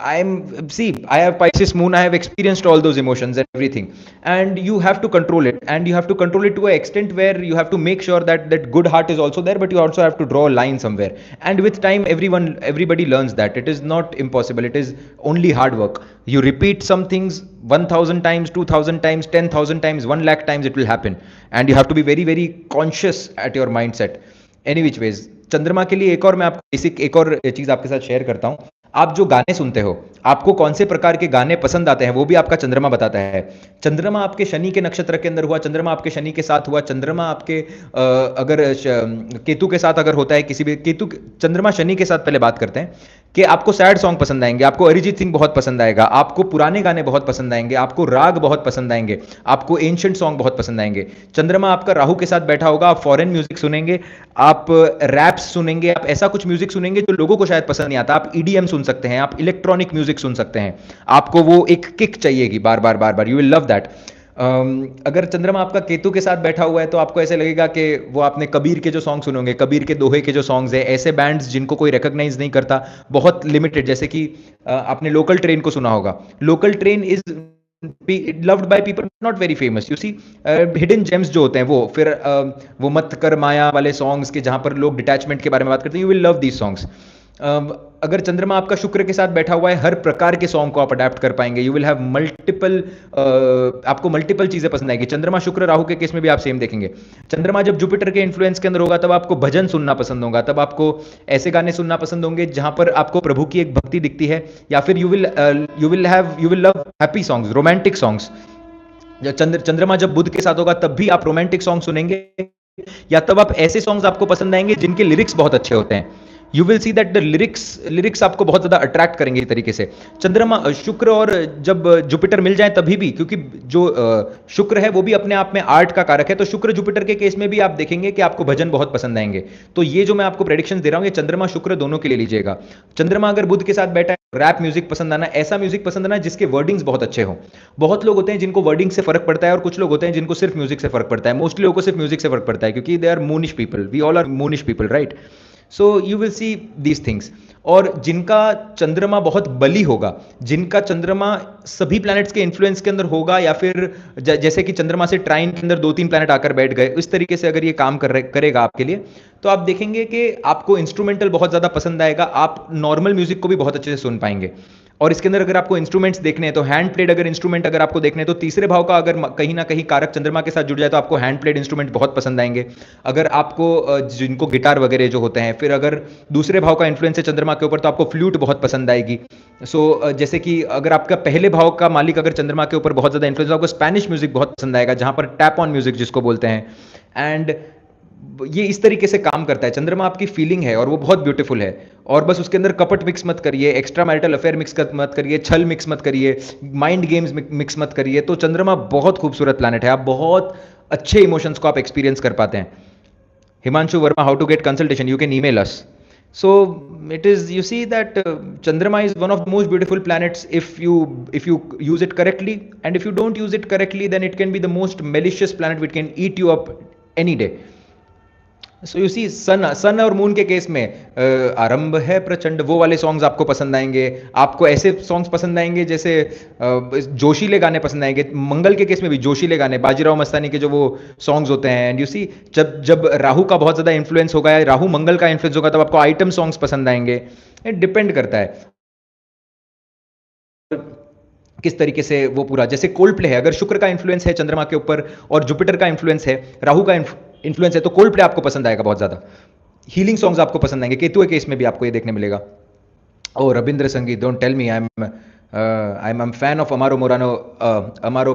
I have Pisces moon, I have experienced all those emotions and everything, and you have to control it, and you have to control it to an extent where you have to make sure that good heart is also there, but you also have to draw a line somewhere. And with time, everybody learns that it is not impossible, it is only hard work. You repeat some things 1000 times, 2000 times, 10,000 times, 1 lakh times, it will happen, and you have to be very very conscious at your mindset. Any which ways, चंद्रमा के लिए एक और मैं आपको basic एक और चीज आपके साथ शेयर करता हूं। आप जो गाने सुनते हो, आपको कौन से प्रकार के गाने पसंद आते हैं, वो भी आपका चंद्रमा बताता है। चंद्रमा आपके शनि के नक्षत्र के अंदर हुआ, चंद्रमा आपके शनि के साथ हुआ, चंद्रमा आपके अगर केतु के साथ अगर होता है, किसी भी चंद्रमा शनि के साथ पहले बात करते हैं, कि आपको सैड सॉन्ग पसंद आएंगे, आपको अरिजीत सिंह बहुत पसंद आएगा, आपको पुराने गाने बहुत पसंद आएंगे, आपको राग बहुत पसंद आएंगे, आपको एंशिएंट सॉन्ग बहुत पसंद आएंगे। चंद्रमा आपका राहु के साथ बैठा होगा, आप फॉरेन म्यूजिक सुनेंगे, आप रैप्स सुनेंगे, आप ऐसा कुछ म्यूजिक सुनेंगे जो लोगों को शायद पसंद नहीं आता। आप ईडीएम सुन सकते हैं, आप इलेक्ट्रॉनिक म्यूजिक सुन सकते हैं, आपको वो एक किक चाहिएगी बार बार बार बार, यू विल लव दैट। अगर चंद्रमा आपका केतु के साथ बैठा हुआ है तो आपको ऐसे लगेगा कि वो आपने कबीर के जो सॉन्ग सुने होंगे, कबीर के दोहे के जो सॉन्ग्स है, ऐसे बैंड्स जिनको कोई रिकॉग्नाइज नहीं करता, बहुत लिमिटेड, जैसे कि आपने लोकल ट्रेन को सुना होगा। Local train is loved by people not very famous, you see. Hidden gems जो होते हैं वो, फिर वो मत कर माया वाले सॉन्ग्स के जहां पर लोग डिटैचमेंट के बारे में बात करते हैं, you will love these songs. अगर चंद्रमा आपका शुक्र के साथ बैठा हुआ है, हर प्रकार के सॉन्ग को आप अडेप्ट कर पाएंगे, यू विल हैव मल्टीपल, आपको मल्टीपल चीजें पसंद आएगी। चंद्रमा शुक्र राहु के केस में भी आप सेम देखेंगे। चंद्रमा जब जुपिटर के इन्फ्लुएंस के अंदर होगा तब आपको भजन सुनना पसंद होगा, तब आपको ऐसे गाने सुनना पसंद होंगे जहां पर आपको प्रभु की एक भक्ति दिखती है, या फिर you will love happy songs, romantic songs. चंद्रमा जब बुध के साथ होगा तब भी आप रोमांटिक सॉन्ग सुनेंगे, या तब आप ऐसे सॉन्ग्स आपको पसंद आएंगे जिनके लिरिक्स बहुत अच्छे होते हैं। You will see that the lyrics आपको बहुत ज्यादा अट्रैक्ट करेंगे इस तरीके से। चंद्रमा शुक्र और जब जुपिटर मिल जाए तभी भी, क्योंकि जो शुक्र है वो भी अपने आप में आर्ट का कारक है, तो शुक्र जुपिटर के केस में भी आप देखेंगे कि आपको भजन बहुत पसंद आएंगे। तो ये जो मैं आपको प्रेडिक्शन दे रहा हूं, ये चंद्रमा शुक्र दोनों के लिए लीजिएगा। चंद्रमा अगर बुध के साथ बैठा है, रैप म्यूजिक पसंद आना, ऐसा म्यूजिक पसंद आना जिसके वर्डिंग्स बहुत अच्छे हो। बहुत लोग होते हैं जिनको वर्डिंग से फर्क पड़ता है, और कुछ लोग होते हैं जिनको सिर्फ म्यूजिक से फर्क पड़ता है। मोस्टली लोगों को सिर्फ म्यूजिक से फर्क पड़ता है, क्योंकि they are moonish people, we all are moonish people, right? So you will see these things. और जिनका चंद्रमा बहुत बली होगा, जिनका चंद्रमा सभी प्लैनेट्स के इन्फ्लुएंस के अंदर होगा, या फिर जैसे कि चंद्रमा से ट्राइन के अंदर 2-3 प्लैनेट आकर बैठ गए, इस तरीके से अगर ये काम करेगा आपके लिए, तो आप देखेंगे कि आपको इंस्ट्रूमेंटल बहुत ज्यादा पसंद आएगा, आप नॉर्मल म्यूजिक को भी बहुत अच्छे से सुन पाएंगे। और इसके अंदर अगर आपको इंस्ट्रूमेंट्स देखने हैं तो हैंड प्लेड अगर इंस्ट्रूमेंट अगर आपको देखने हैं तो तीसरे भाव का अगर कहीं ना कहीं कारक चंद्रमा के साथ जुड़ जाए तो आपको हैंड प्लेड इंस्ट्रूमेंट बहुत पसंद आएंगे। अगर आपको जिनको गिटार वगैरह जो होते हैं, फिर अगर दूसरे भाव का इन्फ्लुएंस है चंद्रमा के ऊपर तो आपको फ्लूट बहुत पसंद आएगी। सो जैसे कि अगर आपका पहले भाव का मालिक अगर चंद्रमा के ऊपर बहुत ज्यादा इन्फ्लुएंस, आपको स्पेनिश म्यूजिक बहुत पसंद आएगा, जहां पर टैप ऑन म्यूजिक जिसको बोलते हैं। एंड ये इस तरीके से काम करता है। चंद्रमा आपकी फीलिंग है और वो बहुत ब्यूटीफुल है, और बस उसके अंदर कपट मिक्स मत करिए, एक्स्ट्रा मैरिटल अफेयर मिक्स मत करिए, छल मिक्स मत करिए, माइंड गेम्स मिक्स मत करिए। तो चंद्रमा बहुत खूबसूरत प्लैनेट है, आप बहुत अच्छे इमोशंस को आप एक्सपीरियंस कर पाते हैं। Himanshu Verma, how to get consultation, you can email us. So it is, you see that Chandrama is one of the most beautiful planets if you use it correctly, and if you don't use it correctly then it can be the most malicious planet which can eat you up any day. So you see sun और moon के case में आरंभ है प्रचंड, वो वाले songs आपको पसंद आएंगे। आपको ऐसे सॉन्ग्स पसंद आएंगे जैसे जोशीले गाने पसंद आएंगे। मंगल के केस में भी जोशीले गाने, बाजीराव मस्तानी के जो वो सॉन्ग्स होते हैं। एंड यू सी जब राहु का बहुत ज्यादा इन्फ्लुएंस होगा या राहु मंगल का इन्फ्लुएंस होगा तब आपको आइटम सॉन्ग्स पसंद आएंगे। इट डिपेंड करता है किस तरीके से वो पूरा, जैसे कोल्ड प्ले है, अगर शुक्र का इन्फ्लुएंस है चंद्रमा के ऊपर और जुपिटर का इन्फ्लुएंस है, राहु का इन्फ्लुएंस है, तो कोल्ड प्ले आपको पसंद आएगा बहुत ज्यादा। हीलिंग सॉन्ग्स आपको पसंद आएंगे। केतु के केस में भी आपको ये देखने मिलेगा। ओ Rabindra Sangeet, don't tell me, I am fan of अमारो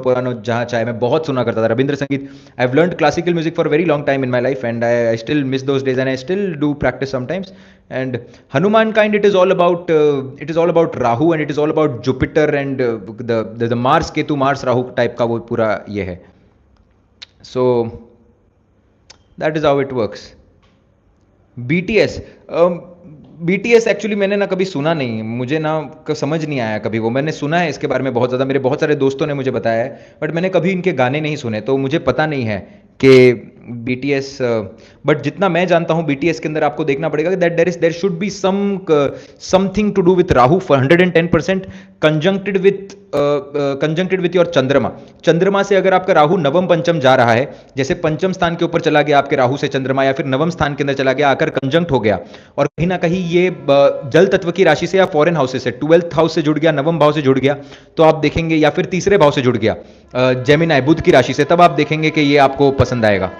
पुरानो जहाँ चाहे, मैं बहुत सुना करता था रविंद्र संगीत। I have learned classical music for very long time in my life and I still miss those days and I still do practice sometimes. And Hanuman kind, it is all about Rahu and it is all about Jupiter and the Mars Ketu Mars Rahu type का वो पूरा ये है। So that is how it works. BTS actually मैंने ना कभी सुना नहीं, मुझे ना समझ नहीं आया कभी वो। मैंने सुना है इसके बारे में बहुत ज़्यादा, मेरे बहुत सारे दोस्तों ने मुझे बताया है, बट मैंने कभी इनके गाने नहीं सुने, तो मुझे पता नहीं है कि बीटीएस। बट जितना मैं जानता हूं बीटीएस के अंदर आपको देखना पड़ेगा that there should be something to do with Rahu for 110% conjuncted with your चंद्रमा। चंद्रमा से अगर आपका राहु नवम पंचम जा रहा है, जैसे पंचम स्थान के ऊपर चला गया आपके राहु से चंद्रमा, या फिर नवम स्थान के अंदर चला गया आकर कंजंक्ट हो गया, और कहीं ना कहीं ये जल तत्व की राशि से या फॉरेन हाउसेस से 12th हाउस से जुड़ गया, नवम भाव से जुड़ गया, तो आप देखेंगे, या फिर तीसरे भाव से जुड़ गया जेमिनी बुध की राशि से, तब आप देखेंगे कि ये आपको पसंद आएगा।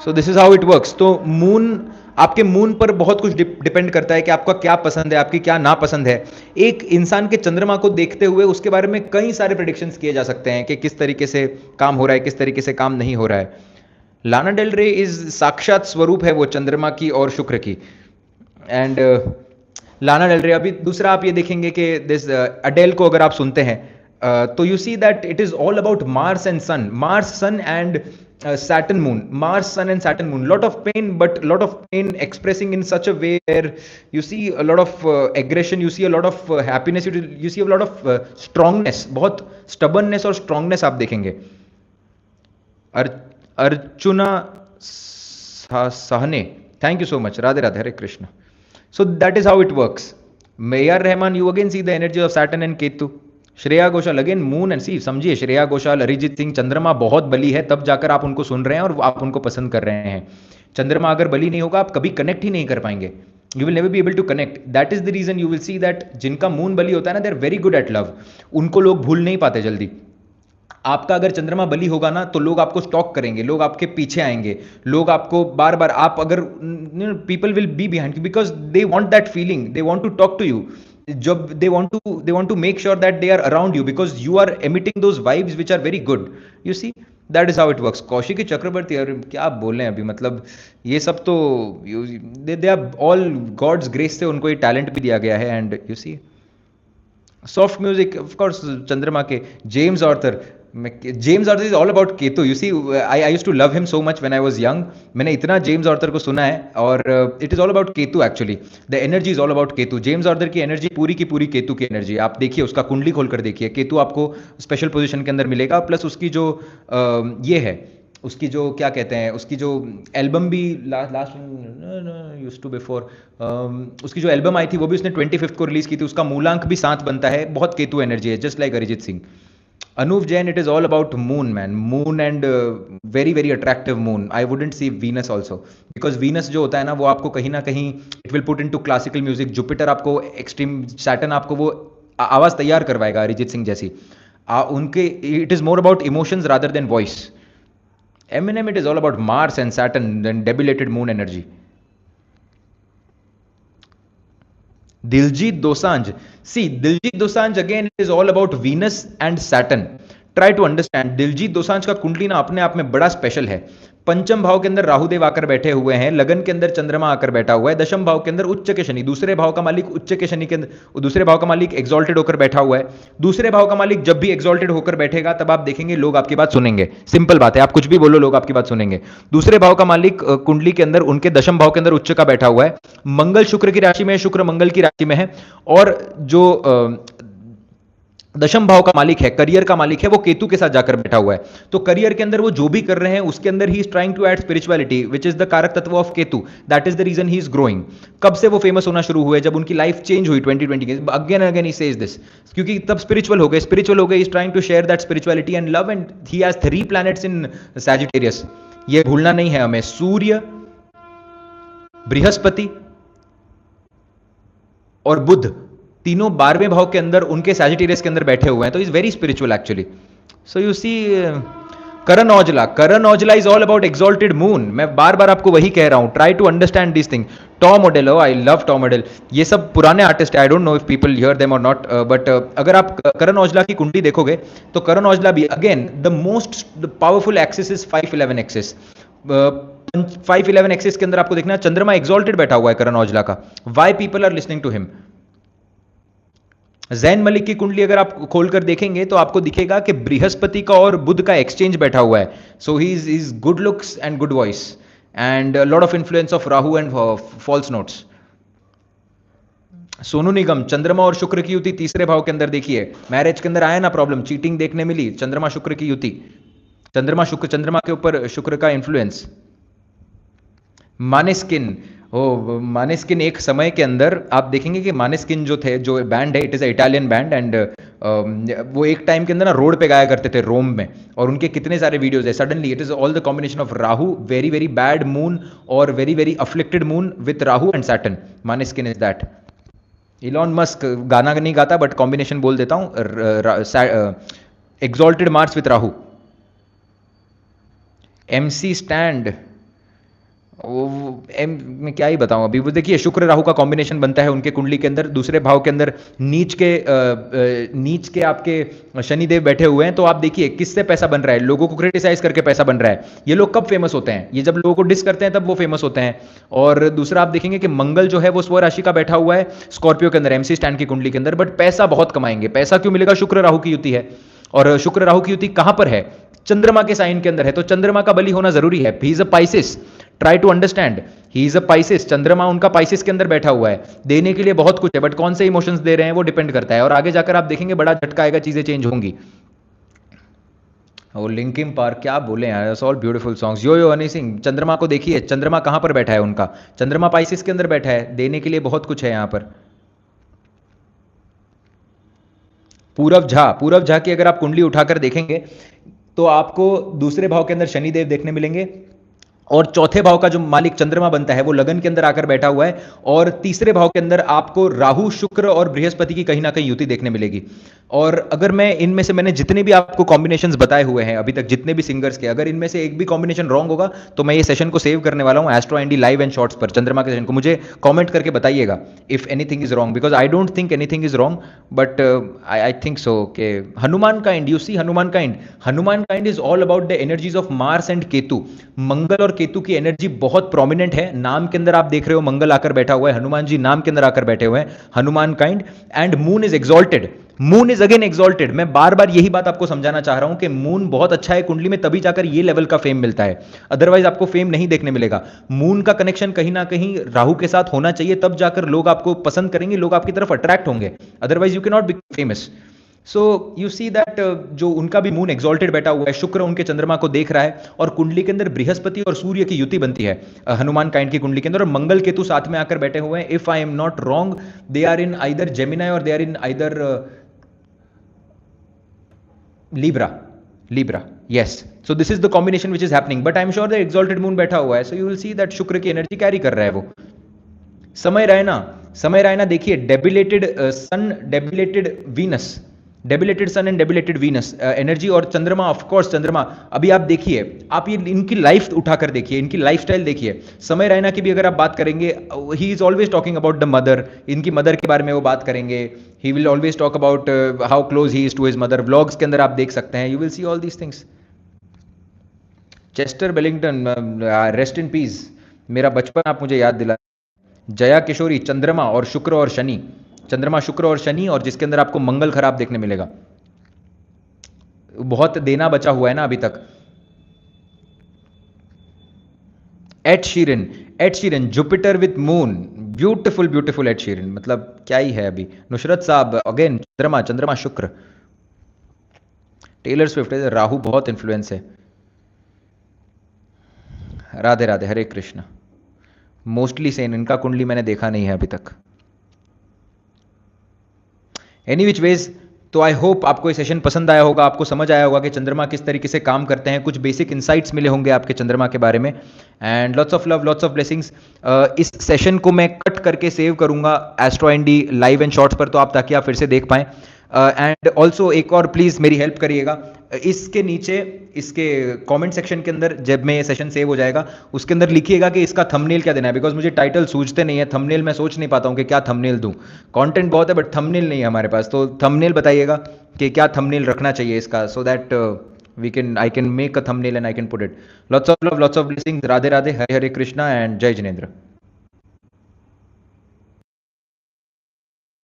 So this is how it works. तो आपके मून पर बहुत कुछ डिपेंड करता है कि आपका क्या पसंद है, आपकी क्या नापसंद है। एक इंसान के चंद्रमा को देखते हुए उसके बारे में कई सारे प्रेडिक्शंस किए जा सकते हैं कि किस तरीके से काम हो रहा है, किस तरीके से काम नहीं हो रहा है। लाना डेल रे इज साक्षात स्वरूप है वो चंद्रमा की और शुक्र की। एंड लाना डेल रे, अभी दूसरा आप ये देखेंगे कि दिस अडेल को अगर आप सुनते हैं, तो you see that it is all about Mars sun and Saturn moon, Mars sun and Saturn moon, lot of pain, but lot of pain expressing in such a way where you see a lot of aggression, you see a lot of happiness, you see a lot of strongness, बहुत stubbornness और strongness आप देखेंगे. अर्चुना सहने, thank you so much, Radhe Radhe, Hare Krishna. So that is how it works. A.R. Rahman, you again see the energy of Saturn and Ketu. Shreya Ghoshal again moon and see, समझिए श्रेया घोषाल, अरिजीत सिंह, चंद्रमा बहुत बली है, तब जाकर आप उनको सुन रहे हैं और आप उनको पसंद कर रहे हैं. चंद्रमा अगर बली नहीं होगा आप कभी कनेक्ट ही नहीं कर पाएंगे. You will never be able to connect. That is the reason you will see that जिनका मून बली होता है ना, they are very good at love. उनको लोग भूल नहीं पाते जल्दी. आपका अगर चंद्रमा बली होगा ना तो लोग आपको स्टॉक करेंगे, लोग आपके पीछे आएंगे, लोग आपको बार बार, आप अगर people will be behind because they want that feeling, they want to talk to you. जब they want to make sure that they are around you because you are emitting those vibes which are very good. You see, that is how it works. Kaushiki Chakraborty, और क्या बोल रहे हैं अभी, मतलब ये सब तो they are all God's grace से उनको ये टैलेंट भी दिया गया है. And you see soft music of course चंद्रमा के. James Arthur is all about Ketu. You see I used to love him so much when I was young. मैंने इतना जेम्स ऑर्थर को सुना है, और it is all about Ketu actually. The energy is all about Ketu. James Arthur की energy पूरी की पूरी केतु की एनर्जी. आप देखिए, उसका कुंडली खोलकर देखिए, केतु आपको स्पेशल पोजीशन के अंदर मिलेगा. प्लस उसकी जो ये है, उसकी जो क्या कहते हैं, उसकी जो एल्बम भी लास्ट यूज्ड टू बिफोर, उसकी जो एल्बम आई थी वो भी उसने 25 को रिलीज की थी. उसका मूलांक भी 7 बनता है. बहुत केतु एनर्जी है, just like Arijit Singh. Anuv Jain, it is all about moon, man. Moon and very very attractive moon. I wouldn't see Venus also, because Venus जो होता है ना, वो आपको कहीं ना कहीं it will put into classical music. Jupiter आपको extreme, Saturn आपको वो आवाज तैयार करवाएगा अरिजीत सिंह जैसी. उनके it is more about emotions rather than voice. Eminem, it is all about Mars and Saturn and debilitated moon energy. Diljit Dosanjh. See, Diljit Dosanjh again is all about Venus and Saturn. Try to understand. Diljit Dosanjh का कुंडली ना अपने आप में बड़ा special है. पंचम भाव के अंदर राहुदेव आकर बैठे हुए हैं, लगन के अंदर चंद्रमा आकर बैठा हुआ है, दशम भाव के अंदर उच्च के शनि, दूसरे भाव का मालिक उच्च के शनि के अंदर, दूसरे भाव का मालिक एग्जॉल्टेड होकर बैठा हुआ है. दूसरे भाव का मालिक जब भी एग्जॉल्टेड होकर बैठेगा तब आप देखेंगे लोग आपकी बात सुनेंगे. सिंपल बात है, आप कुछ भी बोलो लोग आपकी बात सुनेंगे. दूसरे भाव का मालिक कुंडली के अंदर उनके दशम भाव के अंदर उच्च का बैठा हुआ है. मंगल शुक्र की राशि में, शुक्र मंगल की राशि में है. और जो दशम भाव का मालिक है, करियर का मालिक है, वो केतु के साथ जाकर बैठा हुआ है. तो करियर के अंदर वो जो भी कर रहे हैं उसके अंदर ही is trying to add spirituality, which is the karak tattva of Ketu. That is the reason he is growing. कब से वो फेमस होना शुरू हुए? जब उनकी लाइफ चेंज हुई 2020 के. Again and again he says this, क्योंकि तब स्पिरिचुअल हो गए. Is trying to share that spirituality and love, and he has 3 planets in Sagittarius. ये भूलना नहीं है हमें. सूर्य, बृहस्पति और बुध, तीनों 12वें भाव के अंदर उनके सैजिटेरियस के अंदर बैठे हुए हैं. तो is very spiritual actually. So you see Karan Aujla is all about exalted moon. मैं बार बार आपको वही कह रहा हूं, try to understand this thing. Tom Odell, I love Tom Odell. ये सब पुराने आर्टिस्ट है, I don't know if people hear them और नॉट, बट अगर आप करण औजला की कुंडली देखोगे तो करण औजला भी again the most powerful axis is 511 axis. 511 axis के अंदर आपको देखना चंद्रमा एक्सॉल्टेड बैठा हुआ है करण औजला का. Why people are listening to him. Zayn Malik की कुंडली अगर आप खोलकर देखेंगे तो आपको दिखेगा कि बृहस्पति का और बुध का एक्सचेंज बैठा हुआ है. So he is good looks and good voice and lot of influence of Rahu and false notes. Sonu Nigam, चंद्रमा और शुक्र की युति तीसरे भाव के अंदर देखिए. मैरिज के अंदर आया ना प्रॉब्लम, चीटिंग देखने मिली. चंद्रमा शुक्र की युति, चंद्रमा के ऊपर शुक्र का इन्फ्लुएंस. मानेस्किन, मानेस्किन एक समय के अंदर आप देखेंगे कि मानेस्किन जो थे, जो बैंड है, it is a Italian band, and वो एक टाइम के अंदर ना रोड पे गाया करते थे रोम में, और उनके कितने सारे वीडियोज है. Suddenly it is all the combination of Rahu, very very bad moon, और very very afflicted moon with Rahu and Saturn. Maneskin is that. Elon Musk गाना नहीं गाता बट कॉम्बिनेशन बोल देता हूं, exalted Mars with Rahu. MC stand, मैं क्या ही बताऊं अभी। वो देखिए शुक्र राहु का कॉम्बिनेशन बनता है उनके कुंडली के अंदर, दूसरे भाव के अंदर नीच के आपके शनिदेव बैठे हुए हैं। तो आप देखिए किससे पैसा बन रहा है, लोगों को क्रिटिसाइज करके पैसा बन रहा है। ये लोग कब फेमस होते हैं, ये जब लोगों को डिस करते हैं तब वो फेमस होते हैं। और दूसरा आप देखेंगे कि मंगल जो है वो स्व राशि का बैठा हुआ है स्कॉर्पियो के अंदर, एमसी स्टैंड की कुंडली के अंदर, बट पैसा बहुत कमाएंगे। पैसा क्यों मिलेगा, शुक्र राहु की युति है। और शुक्र राहु की युति कहां पर है, चंद्रमा के साइन के अंदर है। तो चंद्रमा का बली होना जरूरी है। He is a Pisces, try to understand, he is a Pisces. चंद्रमा उनका पाइसिस के अंदर बैठा हुआ है, देने के लिए बहुत कुछ है, बट कौन से इमोशंस दे रहे हैं वो डिपेंड करता है। और आगे जाकर आप देखेंगे बड़ा झटका आएगा, चीजें चेंज होंगी। और लिंकिन पार्क क्या बोले यार, ऑल ब्यूटीफुल सॉन्ग्स। यो हनी सिंह, चंद्रमा को देखिए, चंद्रमा कहां पर बैठा है उनका, चंद्रमा पाइसिस के अंदर बैठा है, देने के लिए बहुत कुछ है यहां पर। पूरव झा की अगर आप कुंडली उठाकर देखेंगे तो आपको दूसरे भाव के अंदर शनिदेव देखने मिलेंगे, और चौथे भाव का जो मालिक चंद्रमा बनता है वो लगन के अंदर आकर बैठा हुआ है। और तीसरे भाव के अंदर आपको राहु शुक्र और बृहस्पति की कहीं ना कहीं युति देखने मिलेगी। और अगर मैं इनमें से, मैंने जितने भी आपको कॉम्बिनेशंस बताए हुए हैं अभी तक, जितने भी सिंगर्स के, अगर इनमें से एक भी कॉम्बिनेशन रॉन्ग होगा तो मैं ये सेशन को सेव करने वाला हूं Astro Andy live and shorts पर, चंद्रमा के सेशन को। मुझे कॉमेंट करके बताइएगा if anything is wrong, because I don't think anything is wrong, but I think so के Hanuman kind, you see Hanuman kind is all about the energies of Mars and Ketu. मंगल और केतु की एनर्जी बहुत प्रोमिनेंट है। नाम के अंदर आप देख रहे हो मंगल आकर बैठा हुआ है, हनुमान जी नाम के अंदर आकर बैठे हुए हैं, Hanuman kind. And moon is exalted, moon is again exalted. मैं बार बार यही बात आपको समझाना चाह रहा हूं कि मून बहुत अच्छा है कुंडली में, तभी जाकर ये लेवल का फेम मिलता है, अदरवाइज आपको फेम नहीं देखने मिलेगा। मून का कनेक्शन कहीं ना कहीं राहु के साथ होना चाहिए, तब जाकर लोग आपको पसंद करेंगे, लोग आपकी तरफ अट्रैक्ट होंगे, otherwise you can not be famous. So you see that जो उनका भी मून एक्सॉल्टेड बैठा हुआ है, शुक्र उनके चंद्रमा को देख रहा है, और कुंडली के अंदर बृहस्पति और सूर्य की युति बनती है हनुमान काइंड की कुंडली के अंदर, और मंगल केतु साथ में आकर बैठे हुए हैं। If I am not wrong, they are in either Gemini और they are in either Libra, yes. So this is the combination which is happening, but I'm sure the exalted moon बैठा हुआ है, so you will see that शुक्र की energy carry कर रहा है वो। समय रायना देखिए, debilitated sun, debilitated sun and debilitated Venus energy, और चंद्रमा, ऑफ कोर्स चंद्रमा। अभी आप देखिए, आप ये इनकी लाइफ उठाकर देखिए, इनकी लाइफस्टाइल देखिए। समय रैना की भी अगर आप बात करेंगे, he is always talking about the mother, इनकी मदर के बारे में वो बात करेंगे। He will always talk about how close he is to his mother. Vlogs के अंदर आप देख सकते हैं, you will see all these things. Chester Bennington, rest in peace, मेरा बचपन आप मुझे याद दिला। जया किशोरी, चंद्रमा और शुक्र और शनि, चंद्रमा शुक्र और शनि, और जिसके अंदर आपको मंगल खराब देखने मिलेगा। बहुत देना बचा हुआ है ना अभी तक। Ed Sheeran Jupiter with moon, beautiful beautiful Ed Sheeran, मतलब क्या ही है अभी। नुसरत साहब अगेन चंद्रमा, चंद्रमा शुक्र। टेलर स्विफ्ट, राहु बहुत इन्फ्लुएंस है। राधे राधे, हरे कृष्ण। मोस्टली सेन, इनका कुंडली मैंने देखा नहीं है अभी तक। एनी विच वेज, तो आई होप आपको ये सेशन पसंद आया होगा, आपको समझ आया होगा कि चंद्रमा किस तरीके से काम करते हैं, कुछ बेसिक इंसाइट्स मिले होंगे आपके चंद्रमा के बारे में। And lots of love, lots of blessings. इस सेशन को मैं कट करके सेव करूंगा astro Andy live and shorts पर, तो आप, ताकि आप फिर से देख पाएं। एंड ऑल्सो एक और प्लीज़ मेरी हेल्प करिएगा, इसके नीचे, इसके कमेंट सेक्शन के अंदर जब मैं ये सेशन सेव हो जाएगा उसके अंदर लिखिएगा कि इसका थंबनेल क्या देना है, बिकॉज मुझे टाइटल सूझते नहीं है। थंबनेल मैं सोच नहीं पाता हूँ कि क्या थंबनेल दूँ, कंटेंट बहुत है बट थंबनेल नहीं है हमारे पास। तो थंबनेल बताइएगा कि क्या थंबनेल रखना चाहिए इसका, so that I can make a thumbnail and I can put it. Lots of love, lots of blessings. Radhe Radhe, Hare Hare Krishna and जय जिनेंद्र।